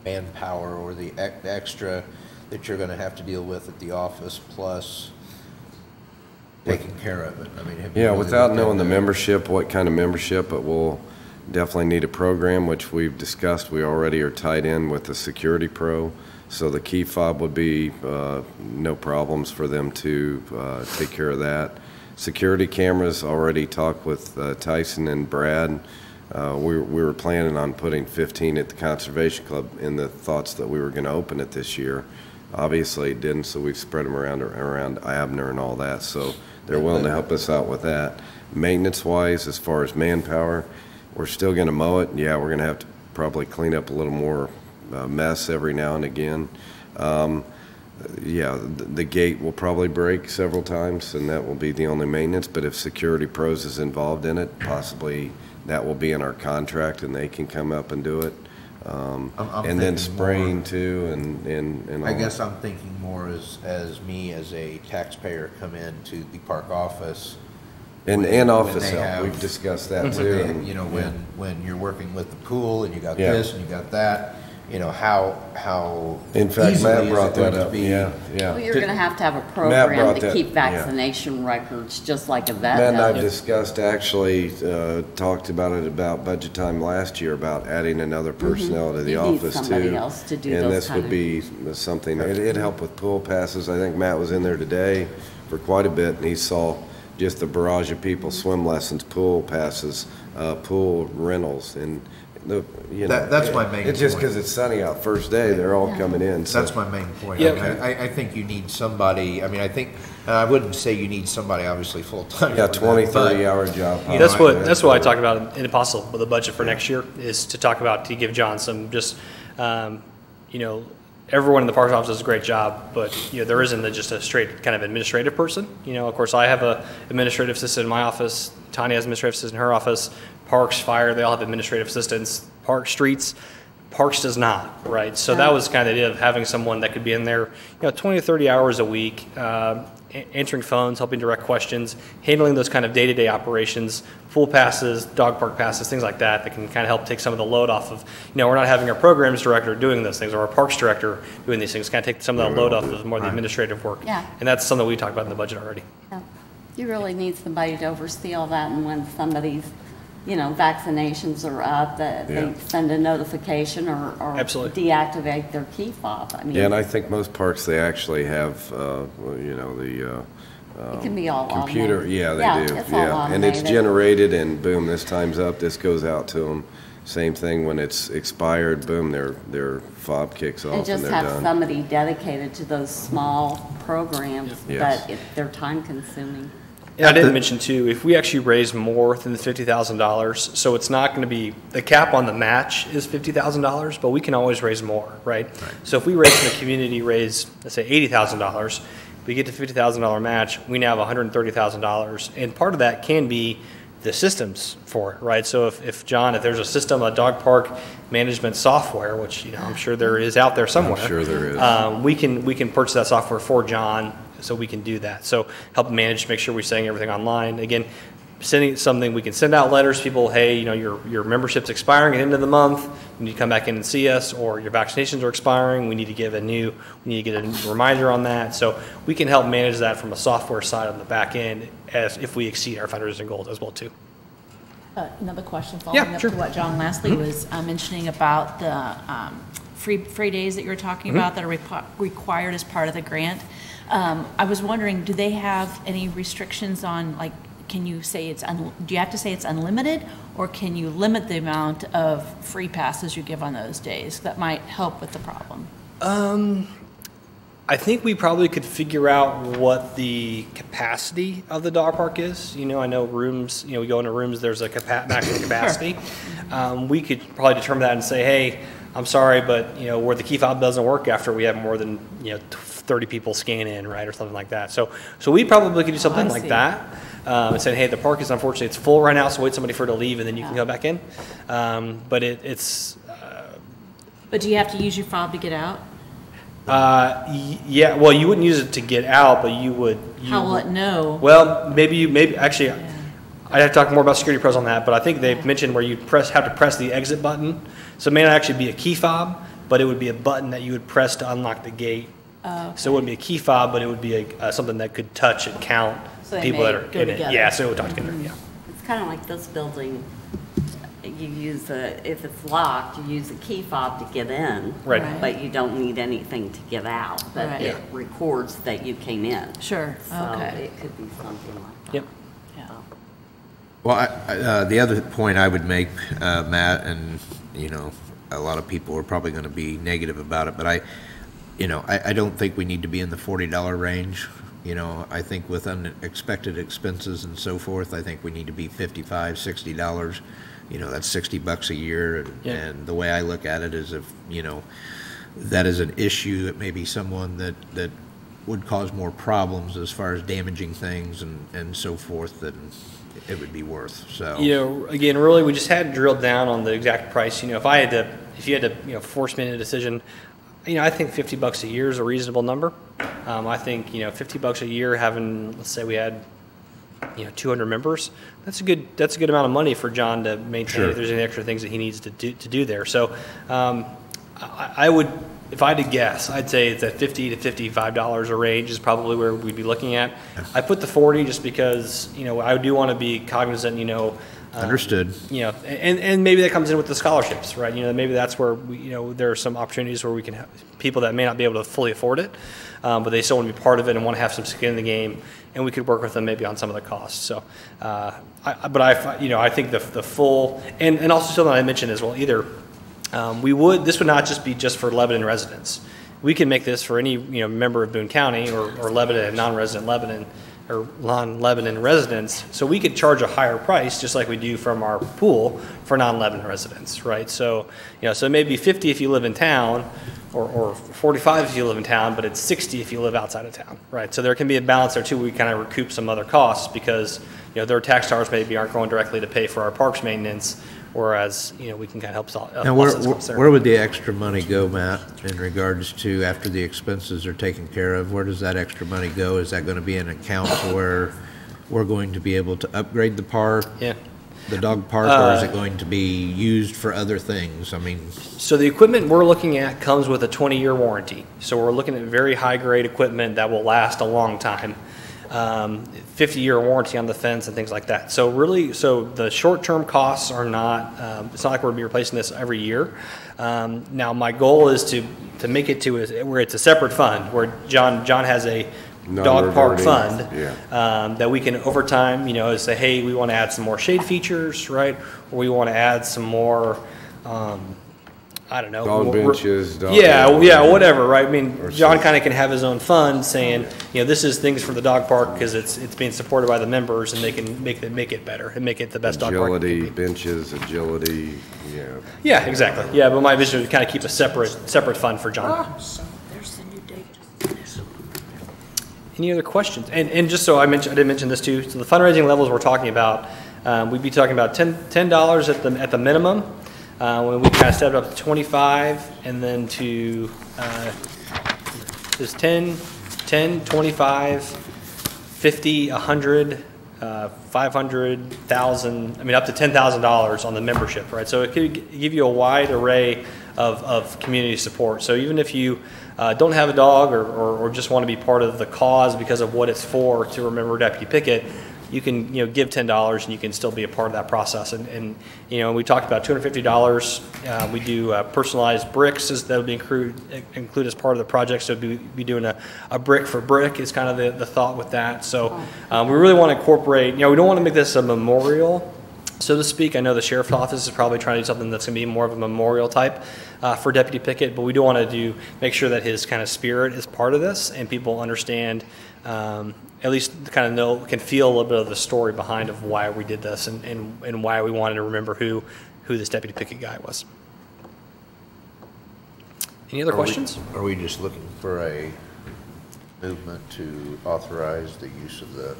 manpower or the extra that you're going to have to deal with at the office, plus taking care of it? I mean, have you Yeah, really without looked at knowing the that? membership, what kind of membership, but we'll definitely need a program, which we've discussed. We already are tied in with the Security Pro, so the key fob would be no problems for them to take care of that. Security cameras, already talked with Tyson and Brad. We were planning on putting 15 at the Conservation Club in the thoughts that we were going to open it this year. Obviously it didn't, so we've spread them around ABNER and all that, so they're willing to help us out with that. Maintenance-wise, as far as manpower, we're still going to mow it. Yeah, we're going to have to probably clean up a little more mess every now and again. Yeah, the gate will probably break several times, and that will be the only maintenance, but if Security Pros is involved in it, possibly that will be in our contract and they can come up and do it. I'm And then thinking spraying more- too, and all I guess that. I'm thinking more as me, as a taxpayer, come into the park office. And when office they help, have- we've discussed that when too. they- and- You know, when you're working with the pool and you got Yeah. this and you got that, you know, how In fact, easily Matt is brought it going that to up, be? yeah, Well, yeah. you're going to have a Matt program brought to that, keep yeah. vaccination records, just like a vet Matt and I does. discussed, actually, talked about it about budget time last year, about adding another personnel to the You need office too. somebody else to do And those this kind would of- be something, it'd help with pool passes. I think Matt was in there today for quite a bit, and he saw just the barrage of people, swim lessons, pool passes, pool rentals, and you know. That's my main It's just point. because it's sunny out first day, they're all coming in, so. That's my main point. Yeah. I mean, I think you need somebody, I mean, I think, I wouldn't say you need somebody obviously full-time. Yeah, for that, 20, but- 30-hour job. Yeah, that's what I talked about in Apostle with the budget for next year, is to talk about, to give John some just, you know, everyone in the parks office does a great job, but, you know, there isn't just a straight kind of administrative person. You know, of course, I have a administrative assistant in my office, Tanya has an administrative assistant in her office, Parks, Fire, they all have administrative assistants, Park Streets, Parks does not, right? So that was kind of the idea of having someone that could be in there, you know, 20 to 30 hours a week, answering phones, helping direct questions, handling those kind of day-to-day operations, pool passes, dog park passes, things like that, that can kind of help take some of the load off of, you know, we're not having our programs director doing those things or our parks director doing these things, kind of take some of the load off of more of the administrative work. Yeah. And that's something we talked about in the budget already. Yeah. You really need somebody to oversee all that, and when somebody's, you know, vaccinations are up, that Yeah. they send a notification or Absolutely. deactivate their key fob. I mean, Yeah, and I think most parks, they actually have, you know, the it can be all computer, automated. yeah, Yeah, they do, it's all yeah. And it's automated. generated, and boom, this time's up, this goes out to them. Same thing when it's expired, boom, their fob kicks off And and just they're have done. somebody dedicated to those small programs, Yes. but they're time consuming. And I didn't mention too, if we actually raise more than the $50,000, so it's not going to be, the cap on the match is $50,000, but we can always raise more, right? So if we raise in the community, raise, let's say $80,000, we get to $50,000 match, we now have $130,000. And part of that can be the systems for it, right? So if John, if there's a system, a dog park management software, which, you know, I'm sure there is out there somewhere. I'm sure there is. We can purchase that software for John, so we can do that. So help manage, make sure we're saying everything online. Again, sending something, we can send out letters, people, hey, you know, your membership's expiring at the end of the month, you need to come back in and see us, or your vaccinations are expiring, we need to get a new reminder on that. So we can help manage that from a software side on the back end, as if we exceed our fundraising goals as well too. Another question Yeah, following up sure. to what John lastly was mentioning about the free days that you were talking about that are required as part of the grant. I was wondering, do they have any restrictions on, like, can you say do you have to say it's unlimited, or can you limit the amount of free passes you give on those days? That might help with the problem. I think we probably could figure out what the capacity of the dog park is. You know, I know rooms, you know, we go into rooms, there's a maximum capacity. We could probably determine that and say, hey, I'm sorry, but, you know, where the key fob doesn't work after we have more than, you know, 30 people scan in, right, or something like that. So we probably could do something I like see. that. And saying, hey, the park is unfortunately, it's full right now, so wait somebody for it to leave and then you can go back in. But it's, But do you have to use your fob to get out? yeah, well, you wouldn't use it to get out, but you would. How will it know? Well, maybe actually, I'd have to talk more about security pros on that, but I think they've mentioned where you have to press the exit button. So it may not actually be a key fob, but it would be a button that you would press to unlock the gate. So it wouldn't be a key fob, but it would be something that could touch and count So they people may that are go in it. together. Yeah, so we'll talk together, yeah. It's kind of like this building, you use if it's locked, you use a key fob to get in. Right. Right. But you don't need anything to get out, but Right. it records that you came in. Sure, So okay. it could be something like that. Yep. Yeah. Well, the other point I would make, Matt, and, you know, a lot of people are probably going to be negative about it, but I don't think we need to be in the $40 range. You know, I think with unexpected expenses and so forth, I think we need to be $55, $60. You know, that's $60 a year. Yeah. And the way I look at it is if, you know, that is an issue that maybe someone that would cause more problems as far as damaging things and so forth, then it would be worth. So, You know, again, really, we just hadn't drilled down on the exact price. You know, if you had to, you know, force me into a decision, you know, I think $50 a year is a reasonable number. I think, you know, $50 a year having, let's say we had, you know, 200 members, that's a good amount of money for John to maintain. Sure. If there's any extra things that he needs to do there. So, I would, if I had to guess, I'd say it's at $50 to $55 a range is probably where we'd be looking at. I put the 40 just because, you know, I do want to be cognizant, you know. Understood. You know, and maybe that comes in with the scholarships, right? You know, maybe that's where we, you know, there are some opportunities where we can have people that may not be able to fully afford it, but they still want to be part of it and want to have some skin in the game, and we could work with them maybe on some of the costs. So, I think the full, and also something I mentioned as well, either this would not just be just for Lebanon residents. We can make this for any, you know, member of Boone County or Lebanon and non-resident Lebanon or non-Lebanon residents, so we could charge a higher price just like we do from our pool for non-Lebanon residents, right? So, you know, so it may be 50 if you live in town or 45 if you live in town, but it's 60 if you live outside of town, right? So there can be a balance there too. We kind of recoup some other costs because, you know, their tax dollars maybe aren't going directly to pay for our parks maintenance, whereas, you know, we can kind of help solve. Now, where would the extra money go, Matt, in regards to after the expenses are taken care of? Where does that extra money go? Is that going to be an account where we're going to be able to upgrade the park, the dog park, or is it going to be used for other things? I mean, so the equipment we're looking at comes with a 20-year warranty. So we're looking at very high-grade equipment that will last a long time. 50-year warranty on the fence and things like that. So really, the short-term costs are not, it's not like we're going to be replacing this every year. Now my goal is to make it to where it's a separate fund, where John has a dog park fund that we can over time, you know, say, hey, we want to add some more shade features, right? Or we want to add some more, I don't know. Dog benches. Whatever, right? I mean, John kind of can have his own fund saying, you know, this is things for the dog park because it's being supported by the members and they can make it better and make it the best dog park. Agility, benches, agility, yeah. Yeah, exactly. Yeah, but my vision would kind of keep a separate fund for John. So there's the new date. Any other questions? And just so I did mention this too. So the fundraising levels we're talking about, we'd be talking about $10 at the minimum. When we kind of stepped up to 25 and then to just 10, 25, 50, 100, 500, 1,000, I mean up to $10,000 on the membership, right? So it could give you a wide array of community support. So even if you don't have a dog or just want to be part of the cause because of what it's for to remember Deputy Pickett, you can, you know, give $10 and you can still be a part of that process. And you know, we talked about $250. We do personalized bricks that would be included as part of the project. So be doing a brick for brick is kind of the thought with that. So we really want to incorporate, you know, we don't want to make this a memorial, so to speak. I know the sheriff's office is probably trying to do something that's going to be more of a memorial type for Deputy Pickett, but we do want to make sure that his kind of spirit is part of this and people understand, at least kind of can feel a little bit of the story behind of why we did this and why we wanted to remember who this Deputy Pickett guy was. Any other questions? Are we just looking for a movement to authorize the use of the?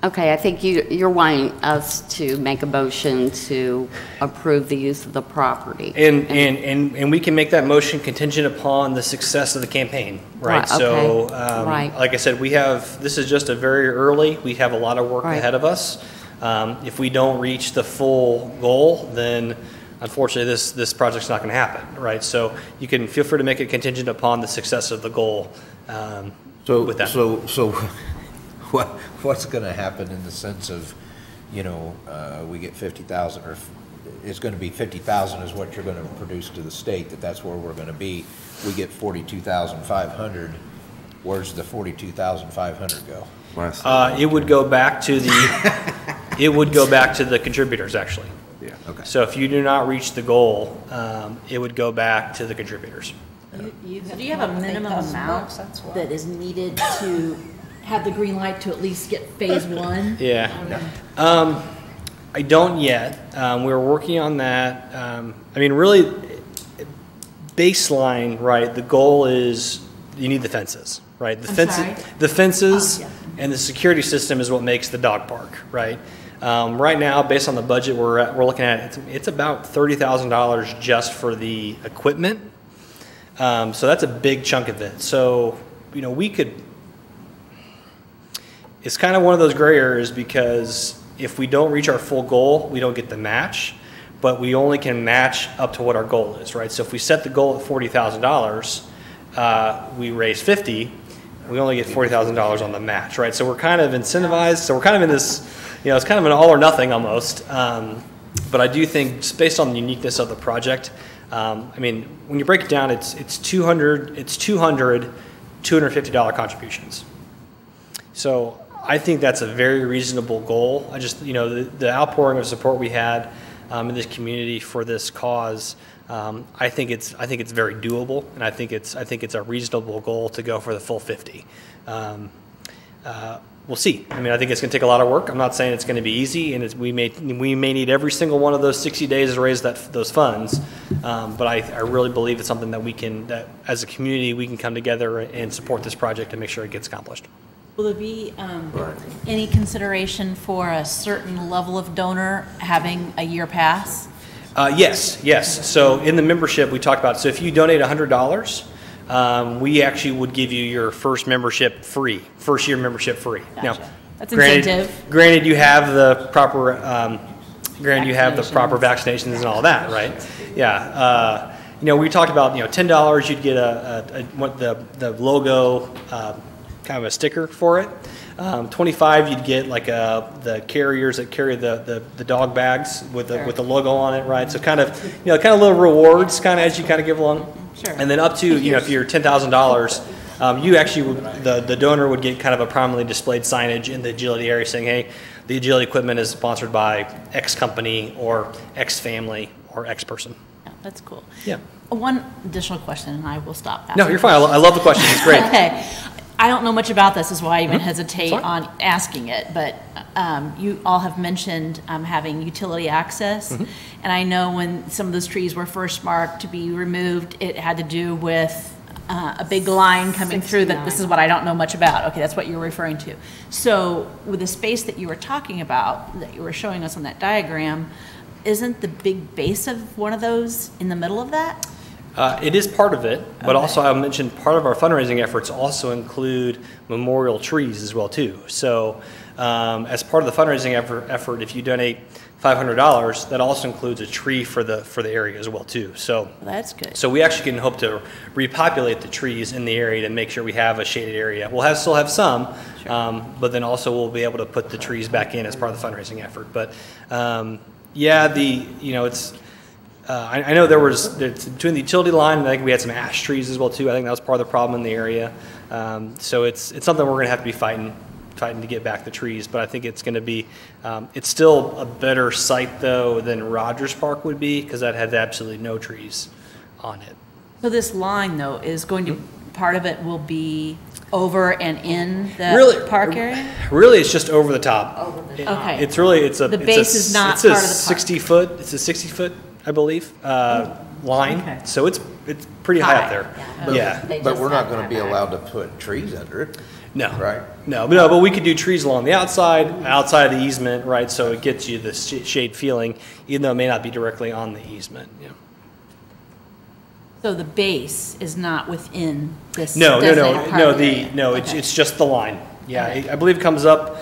Okay, I think you're wanting us to make a motion to approve the use of the property. And we can make that motion contingent upon the success of the campaign, right? Right, okay. So, Right. like I said, this is just a very early, we have a lot of work Right. ahead of us. If we don't reach the full goal, then unfortunately this project's not gonna happen, right? So you can feel free to make it contingent upon the success of the goal with that. So what's going to happen in the sense of, we get 50,000, or it's going to be 50,000 is what you're going to produce to the state, that's where we're going to be. We get 42,500. Where's the 42,500 go? It would go back to the contributors, actually. Yeah. Okay. So if you do not reach the goal, it would go back to the contributors. Do you have a minimum amount that is needed to have the green light to at least get phase one? Yeah. I don't yet. We're working on that. Really, baseline, right? The goal is you need the fences, right? The fences and the security system is what makes the dog park, right? Right now, based on the budget we're looking at, it's about $30,000 just for the equipment. So that's a big chunk of it. So, we could. It's kind of one of those gray areas because if we don't reach our full goal, we don't get the match, but we only can match up to what our goal is, right? So if we set the goal at $40,000, we raise 50, we only get $40,000 on the match, right? So we're kind of incentivized. So we're kind of in this, it's kind of an all or nothing almost. But I do think, just based on the uniqueness of the project, when you break it down, it's $250 contributions. So I think that's a very reasonable goal. I just, the outpouring of support we had in this community for this cause, I think it's very doable, and I think it's a reasonable goal to go for the full 50. We'll see. I think it's going to take a lot of work. I'm not saying it's going to be easy, and we may need every single one of those 60 days to raise those funds. But I really believe it's something that as a community we can come together and support this project and make sure it gets accomplished. Will there be any consideration for a certain level of donor having a year pass? Yes. So in the membership we talked about, so if you donate $100, we actually would give you your first year membership free. Gotcha. Now, that's incentive. Granted, you have the proper, vaccinations and all that, right? Yeah. We talked about $10 you'd get the logo. Kind of a sticker for it. 25 you'd get like the carriers that carry the dog bags with the logo on it, right? So kind of little rewards kind of as you kind of give along. Sure. And then up to if you're $10,000, you actually the donor would get kind of a prominently displayed signage in the agility area saying, hey, the agility equipment is sponsored by X company or X family or X person. Yeah, that's cool. Yeah. One additional question, and I will stop. No, you're fine. I love the question. It's great. Okay. I don't know much about this, is why I even hesitate on asking it, but you all have mentioned having utility access, and I know when some of those trees were first marked to be removed, it had to do with a big line coming through that this is what I don't know much about. Okay, that's what you're referring to. So with the space that you were talking about, that you were showing us on that diagram, isn't the big base of one of those in the middle of that? It is part of it, but also I mentioned part of our fundraising efforts also include memorial trees as well too. So as part of the fundraising effort, if you donate $500, that also includes a tree for the area as well too. So that's good. So we actually can hope to repopulate the trees in the area to make sure we have a shaded area. We'll still have some, but then also we'll be able to put the trees back in as part of the fundraising effort. But it's. I know there was between the utility line, and I think we had some ash trees as well too. I think that was part of the problem in the area. So it's something we're going to have to be fighting to get back the trees. But I think it's going to be it's still a better site though than Rogers Park would be, because that had absolutely no trees on it. So this line though is going to part of it will be over and in the park area? Really, it's just over the top. Okay. It's the base is not part of the park. 60-foot. It's a 60-foot. I believe, line. Okay. So it's pretty high up there. Yeah. But we're not going to be allowed to put trees under it. No. Right? No, but we could do trees along the outside of the easement, right? So it gets you the shade feeling, even though it may not be directly on the easement. Yeah. So the base is not within this. No. It's just the line. Yeah, okay. I believe it comes up.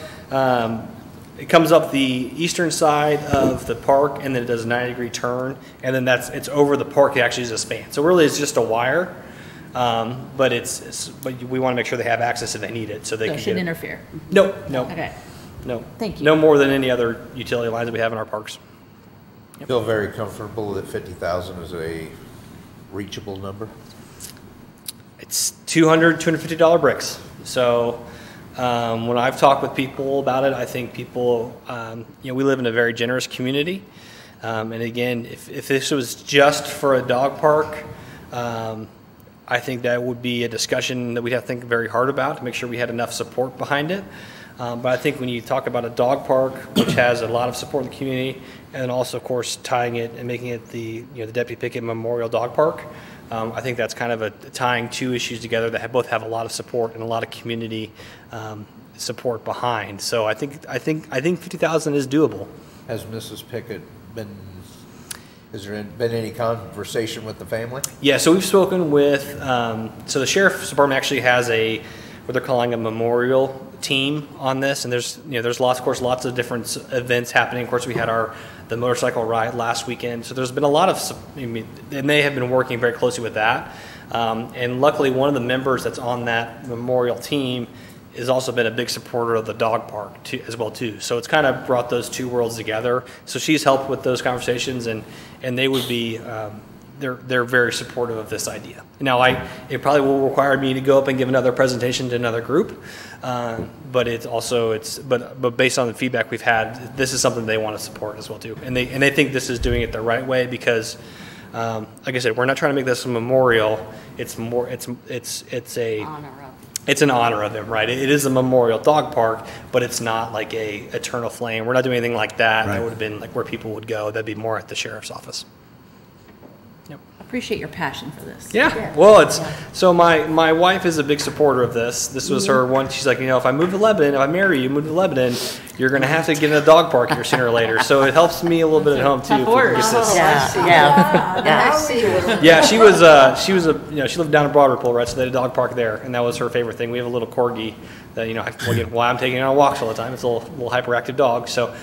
It comes up the eastern side of the park, and then it does a 90-degree turn, and then it's over the park. It actually is a span. So really, it's just a wire But but we want to make sure they have access if they need it, so they So can it get shouldn't it. interfere. No, no, Okay. no. Thank you. No more than any other utility lines that we have in our parks. Feel very comfortable that 50,000 is a reachable number? It's $250 bricks. So when I've talked with people about it, I think people, we live in a very generous community. And again, if this was just for a dog park, I think that would be a discussion that we'd have to think very hard about to make sure we had enough support behind it. But I think when you talk about a dog park, which has a lot of support in the community, and then also, of course, tying it and making it the Deputy Pickett Memorial Dog Park, I think that's kind of tying two issues together that both have a lot of support and a lot of community support behind. So I think 50,000 is doable. Has Mrs. Pickett has there been any conversation with the family? Yeah, so we've spoken with, so the Sheriff's Department actually has what they're calling a memorial team on this, and there's lots of different events happening. Of course, we had the motorcycle ride last weekend, so there's been a lot of, and they have been working very closely with that. And luckily, one of the members that's on that memorial team has also been a big supporter of the dog park as well too. So it's kind of brought those two worlds together. So she's helped with those conversations, and they would be. They're very supportive of this idea. Now, it probably will require me to go up and give another presentation to another group, but but based on the feedback we've had, this is something they want to support as well too, and they think this is doing it the right way because, like I said, we're not trying to make this a memorial. It's an honor of him, right? It is a memorial dog park, but it's not like a eternal flame. We're not doing anything like that. Right. That would have been like where people would go. That'd be more at the sheriff's office. Appreciate your passion for this. Yeah, well, so my wife is a big supporter of this. This was her one. She's like, if I move to Lebanon, if I marry you, move to Lebanon, you're going to have to get in a dog park here sooner or later. So it helps me a little bit at home too. If we can get this. Yeah, she lived down in Broadripple, right? So they had a dog park there, and that was her favorite thing. We have a little corgi that why I'm taking it on walks all the time. It's a little hyperactive dog. So.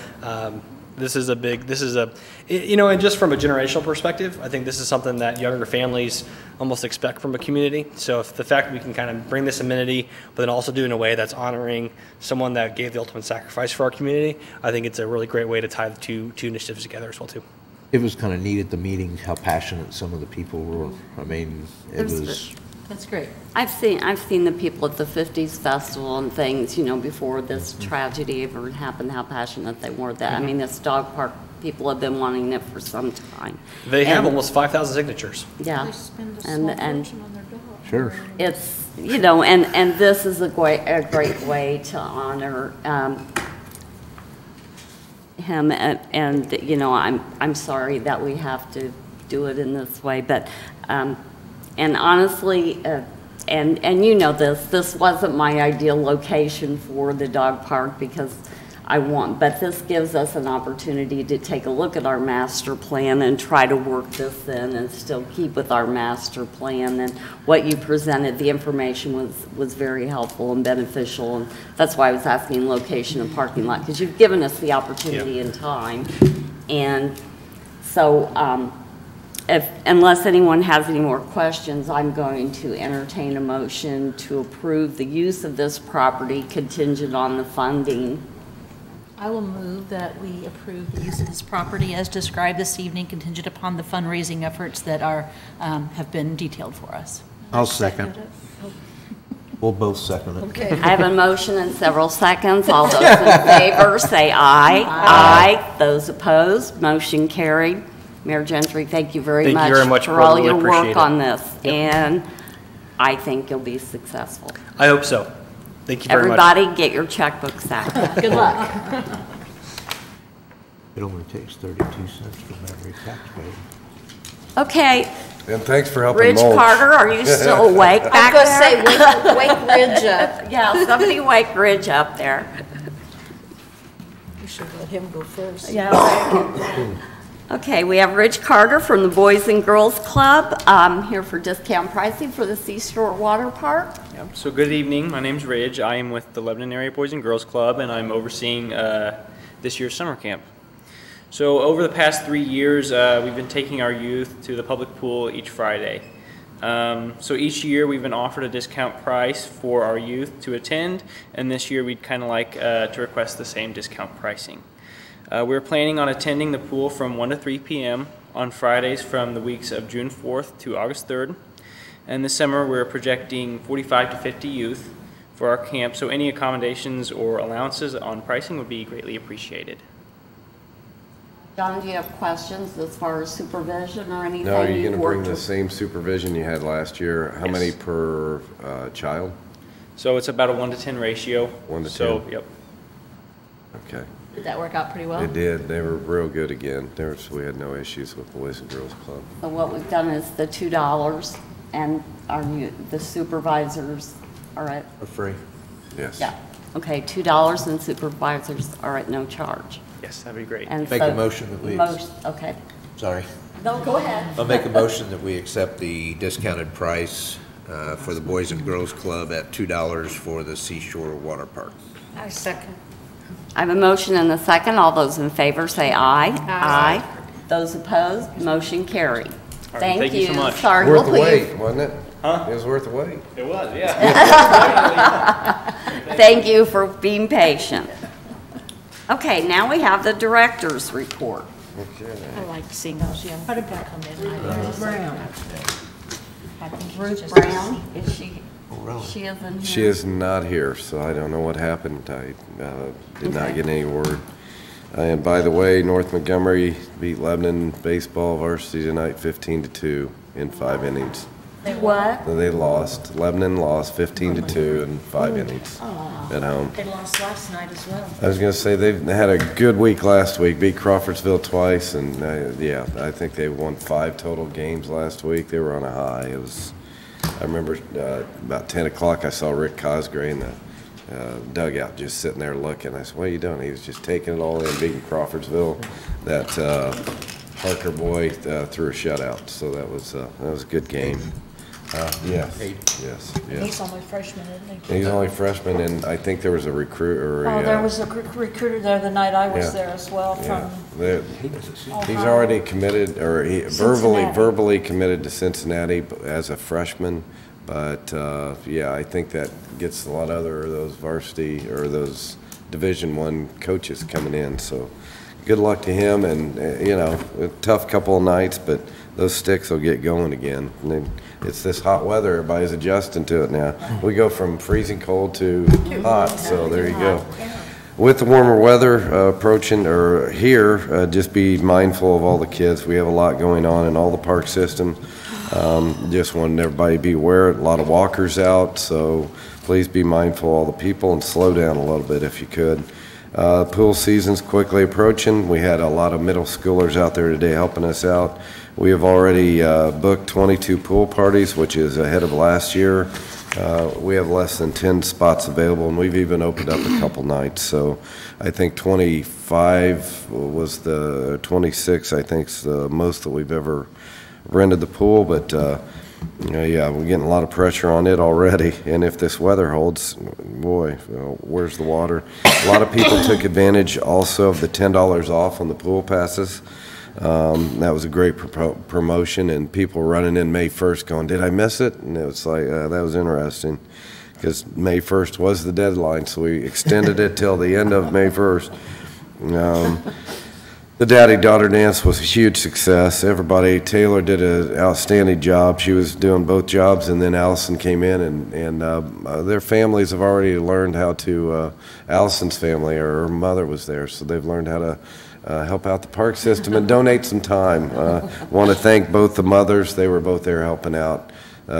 And just from a generational perspective, I think this is something that younger families almost expect from a community. So if the fact that we can kind of bring this amenity, but then also do it in a way that's honoring someone that gave the ultimate sacrifice for our community, I think it's a really great way to tie the two initiatives together as well too. It was kind of neat at the meeting how passionate some of the people were. I mean, it was. That's great. I've seen the people at the 50s festival and things, before this tragedy ever happened, how passionate they were. That I mean, this dog park, people have been wanting it for some time. They have almost 5,000 signatures. Yeah, They spend a small fortune on their dog. Sure. it's and this is a great way to honor him. And I'm sorry that we have to do it in this way, but. And honestly, and this wasn't my ideal location for the dog park because but this gives us an opportunity to take a look at our master plan and try to work this in and still keep with our master plan. And what you presented, the information was very helpful and beneficial. And that's why I was asking location and parking lot, because you've given us the opportunity and time. And so, unless anyone has any more questions, I'm going to entertain a motion to approve the use of this property contingent on the funding. I will move that we approve the use of this property as described this evening, contingent upon the fundraising efforts that have been detailed for us. I'll second. We'll both second it. Okay. I have a motion and several seconds. All those in favor say aye. Aye. Those opposed, motion carried. Mayor Gentry, thank you very much for all your work on this, and I think you'll be successful. I hope so. Thank you very much. Everybody, get your checkbooks out. Good luck. It only takes 32 cents from every taxpayer. Okay, And thanks for helping Ridge mulch. Carter, are you still awake I back was there? going to say, wake Ridge up. Yeah, somebody wake Ridge up there. We should let him go first. Yeah. Okay, we have Ridge Carter from the Boys and Girls Club here for discount pricing for the Seashore Water Park. Yep. So good evening, my name's Ridge. I am with the Lebanon Area Boys and Girls Club, and I'm overseeing this year's summer camp. So over the past 3 years, we've been taking our youth to the public pool each Friday. So each year we've been offered a discount price for our youth to attend, and this year we'd kind of like to request the same discount pricing. We're planning on attending the pool from 1 to 3 p.m. on Fridays from the weeks of June 4th to August 3rd. And this summer we're projecting 45 to 50 youth for our camp, so any accommodations or allowances on pricing would be greatly appreciated. John, do you have questions as far as supervision or anything? Now, are you you've going to bring worked the with? same supervision you had last year? How Yes. many per child? So it's about a 1 to 10 ratio. 1 to So, 10. yep. Okay. Did that work out pretty well? They did. They were real good again. We had no issues with Boys and Girls Club. So what we've done is the $2, and the supervisors are at, For free. Yes. yeah, okay, $2 and supervisors are at no charge. Yes, that'd be great. And Make so a motion that we, Okay, sorry. no, go ahead. I'll make a motion that we accept the discounted price for the Boys and Girls Club at $2 for the Seashore Water Park. I second. I have a motion and a second. All those in favor say aye. Aye. Those opposed, motion carried. right, thank you so much. Sorry, Worth we'll the put you. wait, wasn't it? Huh? It was worth the wait. It was, yeah. Thank you for being patient. Okay, now we have the director's report. Okay. I like seeing those young What people about come in. Ruth Brown? I think it's Ruth just- Brown, is she, really? she isn't here? She is not here, so I don't know what happened. I did not Okay. get any word. And by the way, North Montgomery beat Lebanon baseball varsity tonight 15-2 in 5 innings. What? They lost. Lebanon lost 15-2 in 5 innings at home. They lost last night as well. I was going to say they had a good week last week, beat Crawfordsville twice, and yeah, I think they won 5 total games last week. They were on a high. It was, I remember about 10 o'clock I saw Rick Cosgray in the dugout just sitting there looking. I said, what are you doing? He was just taking it all in, beating Crawfordsville. That Parker boy threw a shutout, so that was a good game. Yes, yes, He's yes. only freshman, isn't he? He's only freshman, and I think there was a recruit. Oh, there was a recruiter there the night I was Yeah. there as well Yeah, from he's Ohio. already committed, or he Cincinnati. verbally committed to Cincinnati as a freshman. But yeah, I think that gets a lot of those varsity or those Division I coaches coming in. So good luck to him, and you know, a tough couple of nights, but those sticks will get going again. And then it's this hot weather; everybody's adjusting to it now. We go from freezing cold to hot, so there you go. With the warmer weather approaching, or here, just be mindful of all the kids. We have a lot going on in all the park systems. Just wanted everybody to be aware. A lot of walkers out, so please be mindful of all the people and slow down a little bit if you could. Pool season's quickly approaching. We had a lot of middle schoolers out there today helping us out. We have already booked 22 pool parties, which is ahead of last year. We have less than 10 spots available, and we've even opened up a couple nights. So I think 25 was 26, I think, is the most that we've ever rented the pool. But yeah, we're getting a lot of pressure on it already. And if this weather holds, boy, where's the water? A lot of people took advantage also of the $10 off on the pool passes. That was a great promotion, and people running in May 1st going, did I miss it? And it was like, that was interesting, because May 1st was the deadline, so we extended it till the end of May 1st. The daddy-daughter dance was a huge success. Everybody, Taylor did an outstanding job. She was doing both jobs, and then Allison came in, and their families have already learned how to, Allison's family, or her mother was there, so they've learned how to help out the park system and donate some time. Want to thank both the mothers. They were both there helping out,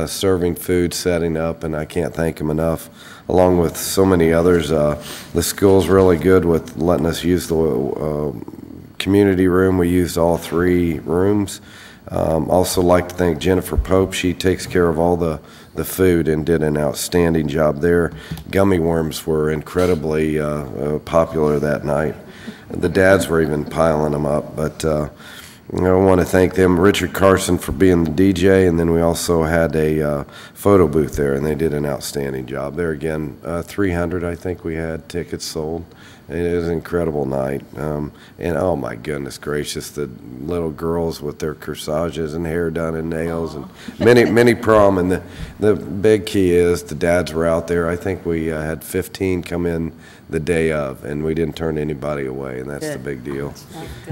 serving food, setting up, and I can't thank them enough, along with so many others. The school's really good with letting us use the community room. We used all 3 rooms. Also like to thank Jennifer Pope. She takes care of all the food and did an outstanding job there. Gummy worms were incredibly popular that night. The dads were even piling them up, but I want to thank them, Richard Carson, for being the DJ, and then we also had a photo booth there, and they did an outstanding job. There again, 300, I think we had tickets sold. It was an incredible night. And oh my goodness gracious, the little girls with their corsages and hair done and nails and many prom. And the big key is the dads were out there. I think we had 15 come in the day of, and we didn't turn anybody away, and that's the big deal.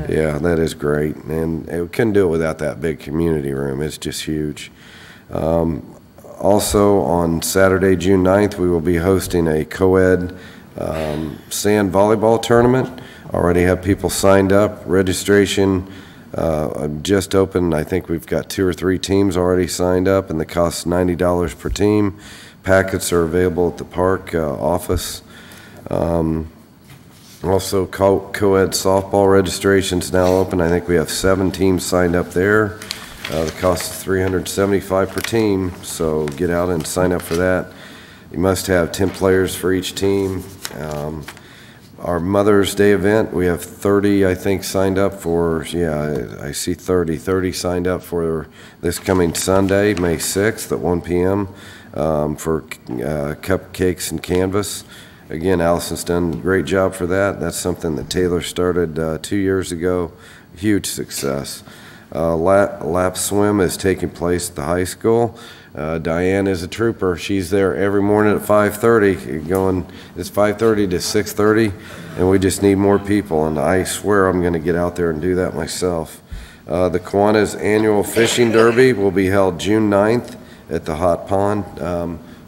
Yeah, that is great. And we couldn't do it without that big community room. It's just huge. Also on Saturday, June 9th, we will be hosting a co-ed sand volleyball tournament. Already have people signed up. Registration just opened. I think we've got 2 or 3 teams already signed up, and the cost is $90 per team. Packets are available at the park office. Also, co-ed softball registration's now open. I think we have 7 teams signed up there. The cost is $375 per team, so get out and sign up for that. You must have 10 players for each team. Our Mother's Day event, we have 30, I think, signed up for, yeah, I see 30 signed up for this coming Sunday, May 6th at 1 p.m. For cupcakes and canvas. Again, Allison's done a great job for that. That's something that Taylor started 2 years ago. Huge success. Lap swim is taking place at the high school. Diane is a trooper. She's there every morning at 5:30. It's 5:30 to 6:30, and we just need more people. And I swear I'm going to get out there and do that myself. The Kiwanis Annual Fishing Derby will be held June 9th at the Hot Pond.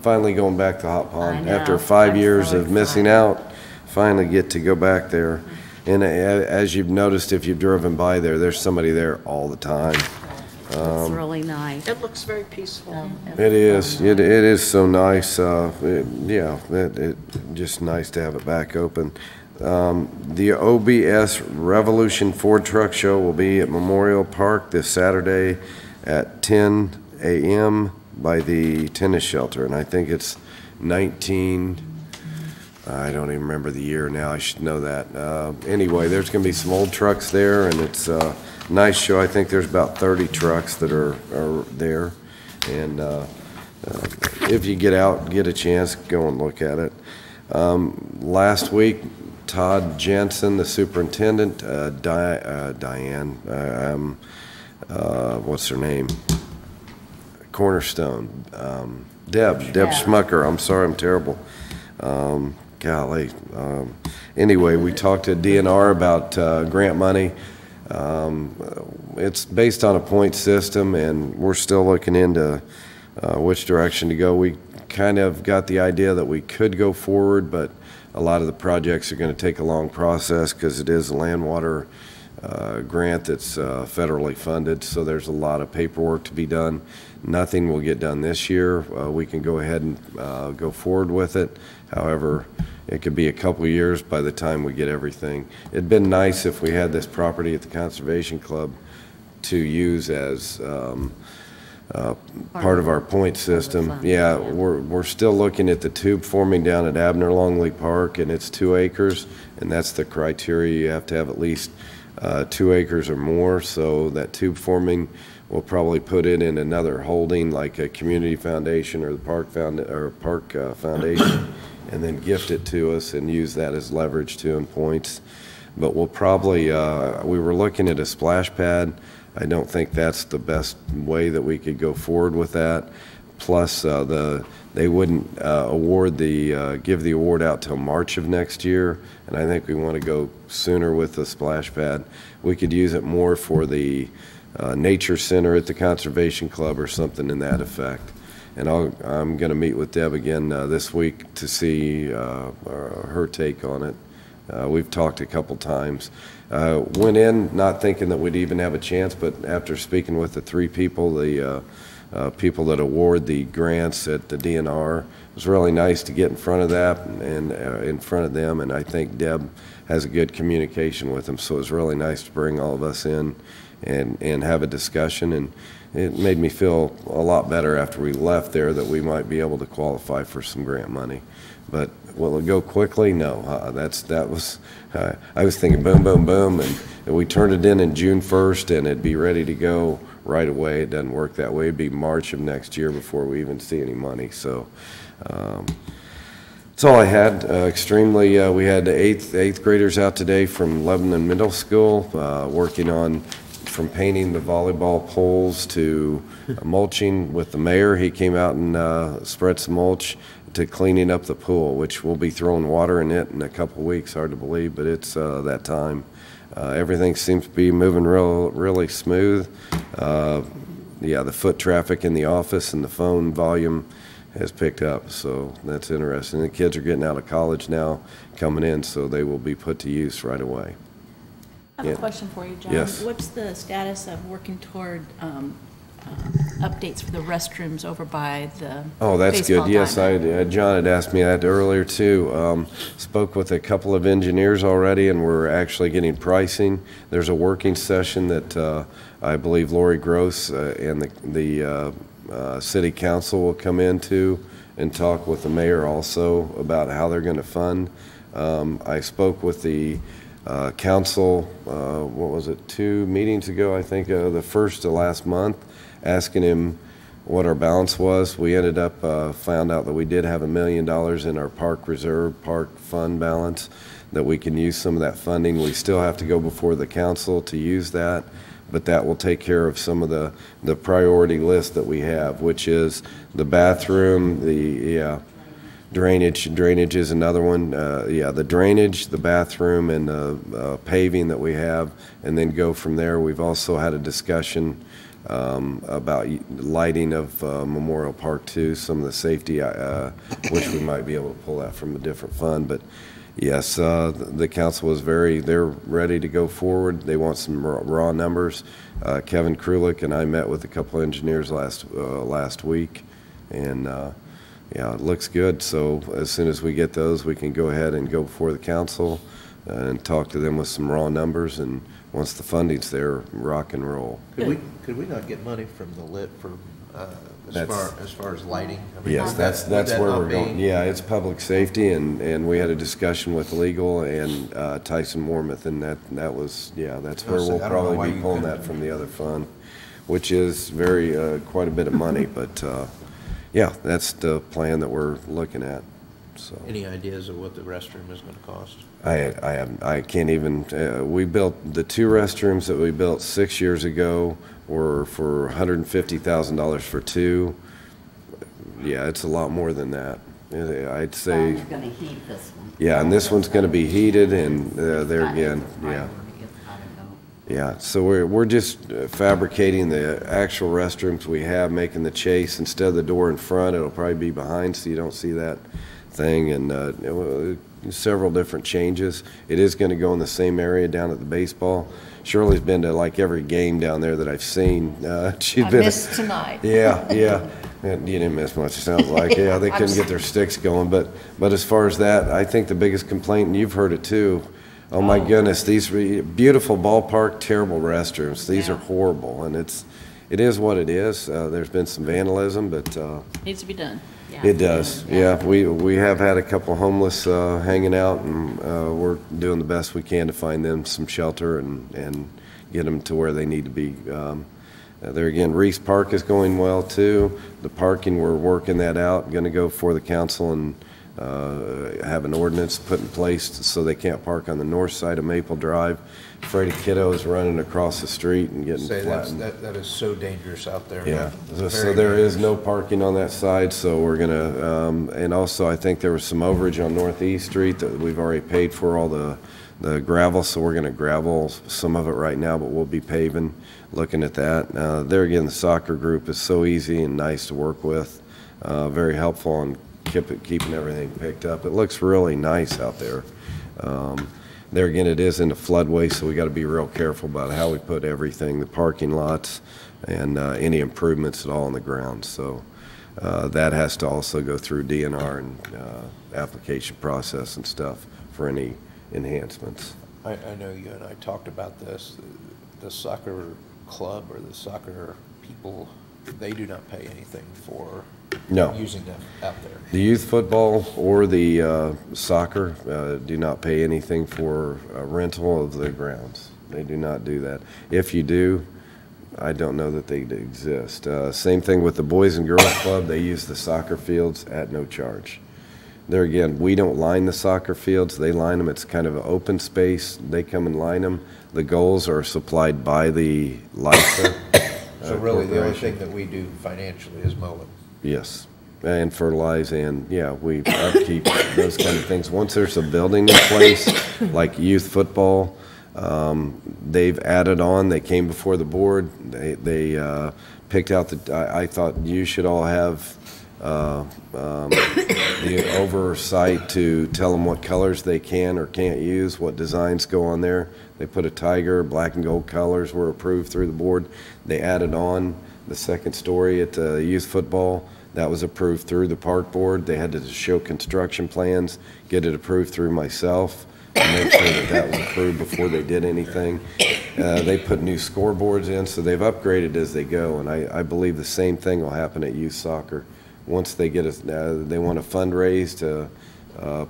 Finally going back to Hot Pond after 5 years of missing out. Finally get to go back there. And as you've noticed, if you've driven by there, there's somebody there all the time. It's really nice. It looks very peaceful. It is. It is so nice. It's just nice to have it back open. The OBS Revolution Ford Truck Show will be at Memorial Park this Saturday at 10 a.m. by the tennis shelter, and I think it's 19. I don't even remember the year now. I should know that. Anyway, there's going to be some old trucks there, and it's a nice show. I think there's about 30 trucks that are there. And if you get out, get a chance, go and look at it. Last week, Todd Jensen, the superintendent, Diane, what's her name? Cornerstone. Deb Schmucker. I'm sorry, I'm terrible. Golly. Anyway, we talked to DNR about grant money. It's based on a point system, and we're still looking into which direction to go. We kind of got the idea that we could go forward, but a lot of the projects are going to take a long process because it is a land water grant that's federally funded, so there's a lot of paperwork to be done. Nothing will get done this year. We can go ahead and go forward with it. However, it could be a couple years by the time we get everything. It'd been nice if we had this property at the Conservation Club to use as part of our point system. Yeah, we're still looking at the tube forming down at ABNER Longley Park, and it's 2 acres, and that's the criteria. You have to have at least 2 acres or more, so that tube forming, we'll probably put it in another holding like a community foundation or the park foundation, and then gift it to us and use that as leverage too in points. But we'll probably, we were looking at a splash pad. I don't think that's the best way that we could go forward with that. Plus, they wouldn't give the award out till March of next year, and I think we want to go sooner with the splash pad. We could use it more for the nature center at the Conservation Club or something in that effect. And I'm going to meet with Deb again this week to see her take on it. We've talked a couple times. Went in not thinking that we'd even have a chance, but after speaking with the 3 people, the people that award the grants at the DNR, it was really nice to get in front of that and in front of them, and I think Deb has a good communication with them, so it was really nice to bring all of us in and have a discussion, and it made me feel a lot better after we left there that we might be able to qualify for some grant money. But will it go quickly? No. I was thinking boom, boom, boom, and we turned it in June 1st, and it'd be ready to go right away. It doesn't work that way. It'd be March of next year before we even see any money. So that's all I had. We had the eighth graders out today from Lebanon Middle School, working on from painting the volleyball poles to mulching with the mayor. He came out and spread some mulch, to cleaning up the pool, which we'll be throwing water in it in a couple weeks. Hard to believe, but it's that time. Everything seems to be moving really smooth. Yeah, the foot traffic in the office and the phone volume has picked up, so that's interesting. The kids are getting out of college now, coming in, so they will be put to use right away. I have a question for you, John. Yes. What's the status of working toward updates for the restrooms over by the Oh, that's baseball good. Yes, diamond? John had asked me that earlier too. Spoke with a couple of engineers already, and we're actually getting pricing. There's a working session that I believe Lori Gross and the city council will come into and talk with the mayor also about how they're going to fund. I spoke with the council, what was it, 2 meetings ago, I think, the first to last month, asking him what our balance was. We ended up, found out that we did have $1 million in our park reserve, park fund balance, that we can use some of that funding. We still have to go before the council to use that, but that will take care of some of the priority list that we have, which is the bathroom, Drainage is another one. The drainage, the bathroom, and the paving that we have, and then go from there. We've also had a discussion about lighting of Memorial Park too, some of the safety, which we might be able to pull that from a different fund. But yes, the council was they're ready to go forward. They want some raw numbers. Kevin Krulik and I met with a couple of engineers last week, and yeah, it looks good. So as soon as we get those, we can go ahead and go before the council and talk to them with some raw numbers. And once the funding's there, rock and roll. Could we not get money from the lit for as far as lighting? I mean, Yes, that's where we're going. Yeah, it's public safety, and we had a discussion with legal and Tyson Wormuth, and that was that's where we'll probably be pulling that from the other fund, which is quite a bit of money, but. Yeah, that's the plan that we're looking at. So any ideas of what the restroom is going to cost? I can't even. We built the 2 restrooms that we built 6 years ago were for $150,000 for 2. Yeah, it's a lot more than that. I'd say. You're going to heat this one. Yeah, and this one's going to be heated, and there again, yeah. Yeah, so we're just fabricating the actual restrooms we have, making the chase. Instead of the door in front, it'll probably be behind, so you don't see that thing, and several different changes. It is going to go in the same area down at the baseball. Shirley's been to like every game down there that I've seen. She's I been missed tonight. Yeah. And you didn't miss much, it sounds like. Yeah, they couldn't get their sticks going. But as far as that, I think the biggest complaint, and you've heard it too, oh my goodness, these beautiful ballpark, terrible restrooms. These are horrible, and it is what it is. There's been some vandalism, but Needs to be done. it does. Yeah, we have had a couple homeless hanging out, and we're doing the best we can to find them some shelter and get them to where they need to be. There again, Reese Park is going well too. The parking, we're working that out. Going to go for the council and have an ordinance put in place so they can't park on the north side of Maple Drive. Afraid of kiddos running across the street and getting flattened. That is so dangerous out there. Yeah, so there is no parking on that side, so we're gonna, and also I think there was some overage on Northeast Street that we've already paid for all the gravel, so we're gonna gravel some of it right now, but we'll be paving, looking at that. There again, the soccer group is so easy and nice to work with, very helpful and keeping everything picked up. It looks really nice out there. There again, it is in the floodway, so we got to be real careful about how we put everything, the parking lots, and any improvements at all on the ground. So that has to also go through DNR and application process and stuff for any enhancements. I know you and I talked about this. The soccer club or the soccer people, they do not pay anything for using them out there. The youth football or the soccer do not pay anything for rental of the grounds. They do not do that. If you do, I don't know that they exist. Same thing with the Boys and Girls Club. They use the soccer fields at no charge. There again, we don't line the soccer fields. They line them. It's kind of an open space. They come and line them. The goals are supplied by the LISA. So really, the only thing that we do financially is mow it. Yes, and fertilize, and yeah, we upkeep, those kind of things. Once there's a building in place, like youth football, they've added on, they came before the board, they picked out I thought you should all have the oversight to tell them what colors they can or can't use, what designs go on there. They put a tiger, black and gold colors were approved through the board. They added on the second story at youth football. That was approved through the park board. They had to show construction plans, get it approved through myself, and make sure that that was approved before they did anything. They put new scoreboards in, so they've upgraded as they go, and I believe the same thing will happen at youth soccer. Once they get they want to fundraise to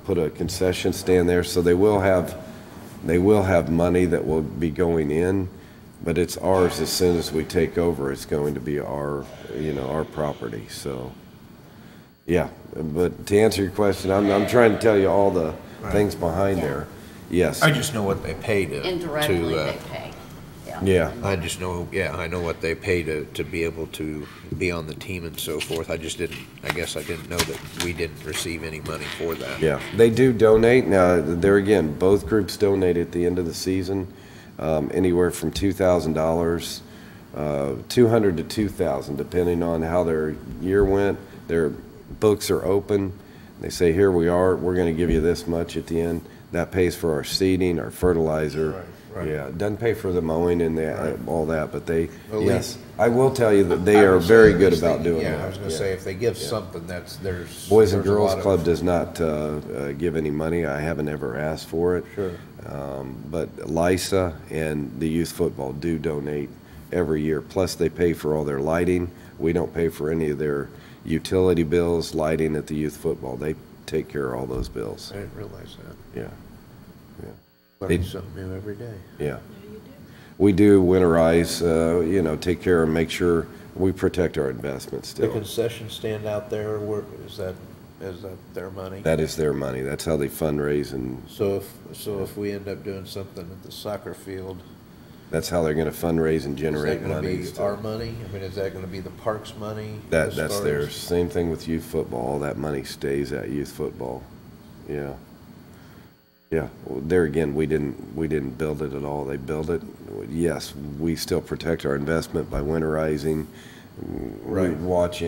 put a concession stand there, so they will have money that will be going in, but it's ours as soon as we take over. It's going to be our property. So, yeah. But to answer your question, I'm trying to tell you all the things behind there. Yes. I just know what they pay to. Indirectly, they pay. Yeah. I just know, I know what they pay to be able to be on the team and so forth. I guess I didn't know that we didn't receive any money for that. Yeah, they do donate. Now, there again, both groups donate at the end of the season, anywhere from $2,000, $200 to $2,000, depending on how their year went. Their books are open. They say, here we are, we're going to give you this much at the end. That pays for our seeding, our fertilizer. Right. Yeah, it doesn't pay for the mowing and all that, but yes, I will tell you that they are very good about doing that. Yeah, I was going to say, if they give something, there's... Boys and Girls Club does not give any money. I haven't ever asked for it. Sure. But LISA and the youth football do donate every year. Plus, they pay for all their lighting. We don't pay for any of their utility bills, lighting at the youth football. They take care of all those bills. I didn't realize that. Yeah. Learning something new every day. Yeah. We do winterize, take care and make sure we protect our investments still. The concession stand out there, is that their money? That is their money. That's how they fundraise. And so if we end up doing something at the soccer field, that's how they're going to fundraise and generate money. Is that going to be our money? I mean, is that going to be the park's money? That's theirs. Same thing with youth football. All that money stays at youth football. Yeah. Yeah, well, there again, we didn't build it at all. They built it. Yes, we still protect our investment by winterizing, right. Walk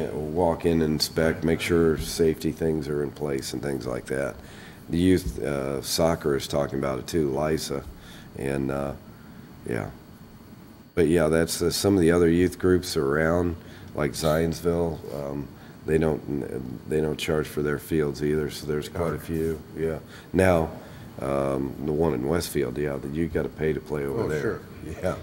in, inspect, make sure safety things are in place and things like that. The youth soccer is talking about it too, LISA, and yeah. But yeah, that's some of the other youth groups around, like Zionsville. They don't charge for their fields either, so there's quite a few. Yeah. Now. The one in Westfield, you got to pay to play over there. Sure. Yeah.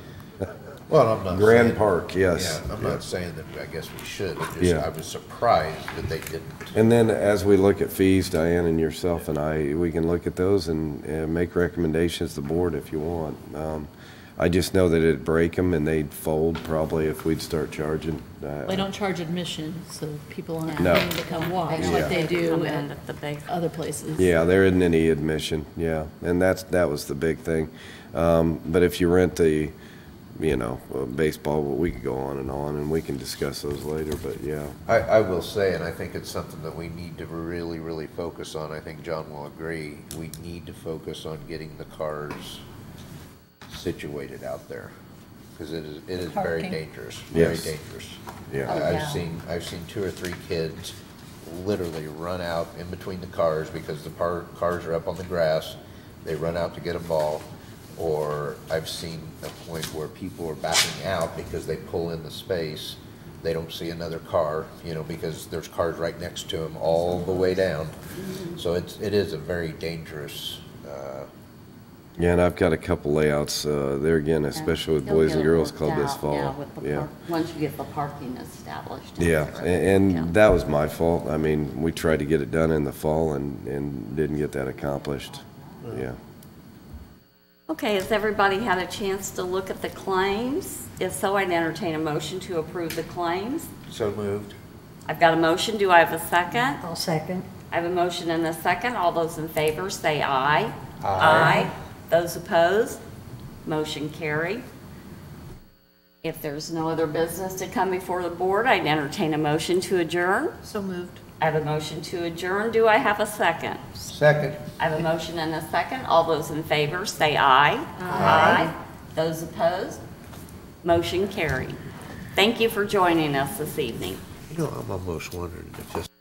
Well, I'm not Grand Park, yes. Yeah, I'm not saying that I guess we should. Yeah. I was surprised that they didn't. And then as we look at fees, Diane and yourself and we can look at those and make recommendations to the board if you want. I just know that it'd break them and they'd fold probably if we'd start charging. They don't charge admission, so people aren't No. paying to come watch like they do Come at in at the base. other places. Yeah, there isn't any admission, yeah, and that was the big thing. But if you rent the, baseball, we could go on and we can discuss those later, but yeah. I will say, and I think it's something that we need to really, really focus on. I think John will agree. We need to focus on getting the cars situated out there, because it is very Parking. dangerous. Yes. Very dangerous. Yeah. I've seen 2 or 3 kids literally run out in between the cars because the cars are up on the grass. They run out to get a ball, or I've seen a point where people are backing out because they pull in the space. They don't see another car, because there's cars right next to them all the way down. So it is a very dangerous. Yeah, and I've got a couple layouts there again, especially with Boys and Girls Club this fall. Yeah, with the once you get the parking established. Yeah, and that was my fault. I mean, we tried to get it done in the fall and didn't get that accomplished. Yeah. Okay, has everybody had a chance to look at the claims? If so, I'd entertain a motion to approve the claims. So moved. I've got a motion. Do I have a second? I'll second. I have a motion and a second. All those in favor say aye. Aye. Those opposed? Motion carried. If there's no other business to come before the board, I'd entertain a motion to adjourn. So moved. I have a motion to adjourn. Do I have a second? Second. I have a motion and a second. All those in favor say aye. Aye. Those opposed? Motion carried. Thank you for joining us this evening. You know, I'm almost wondering if just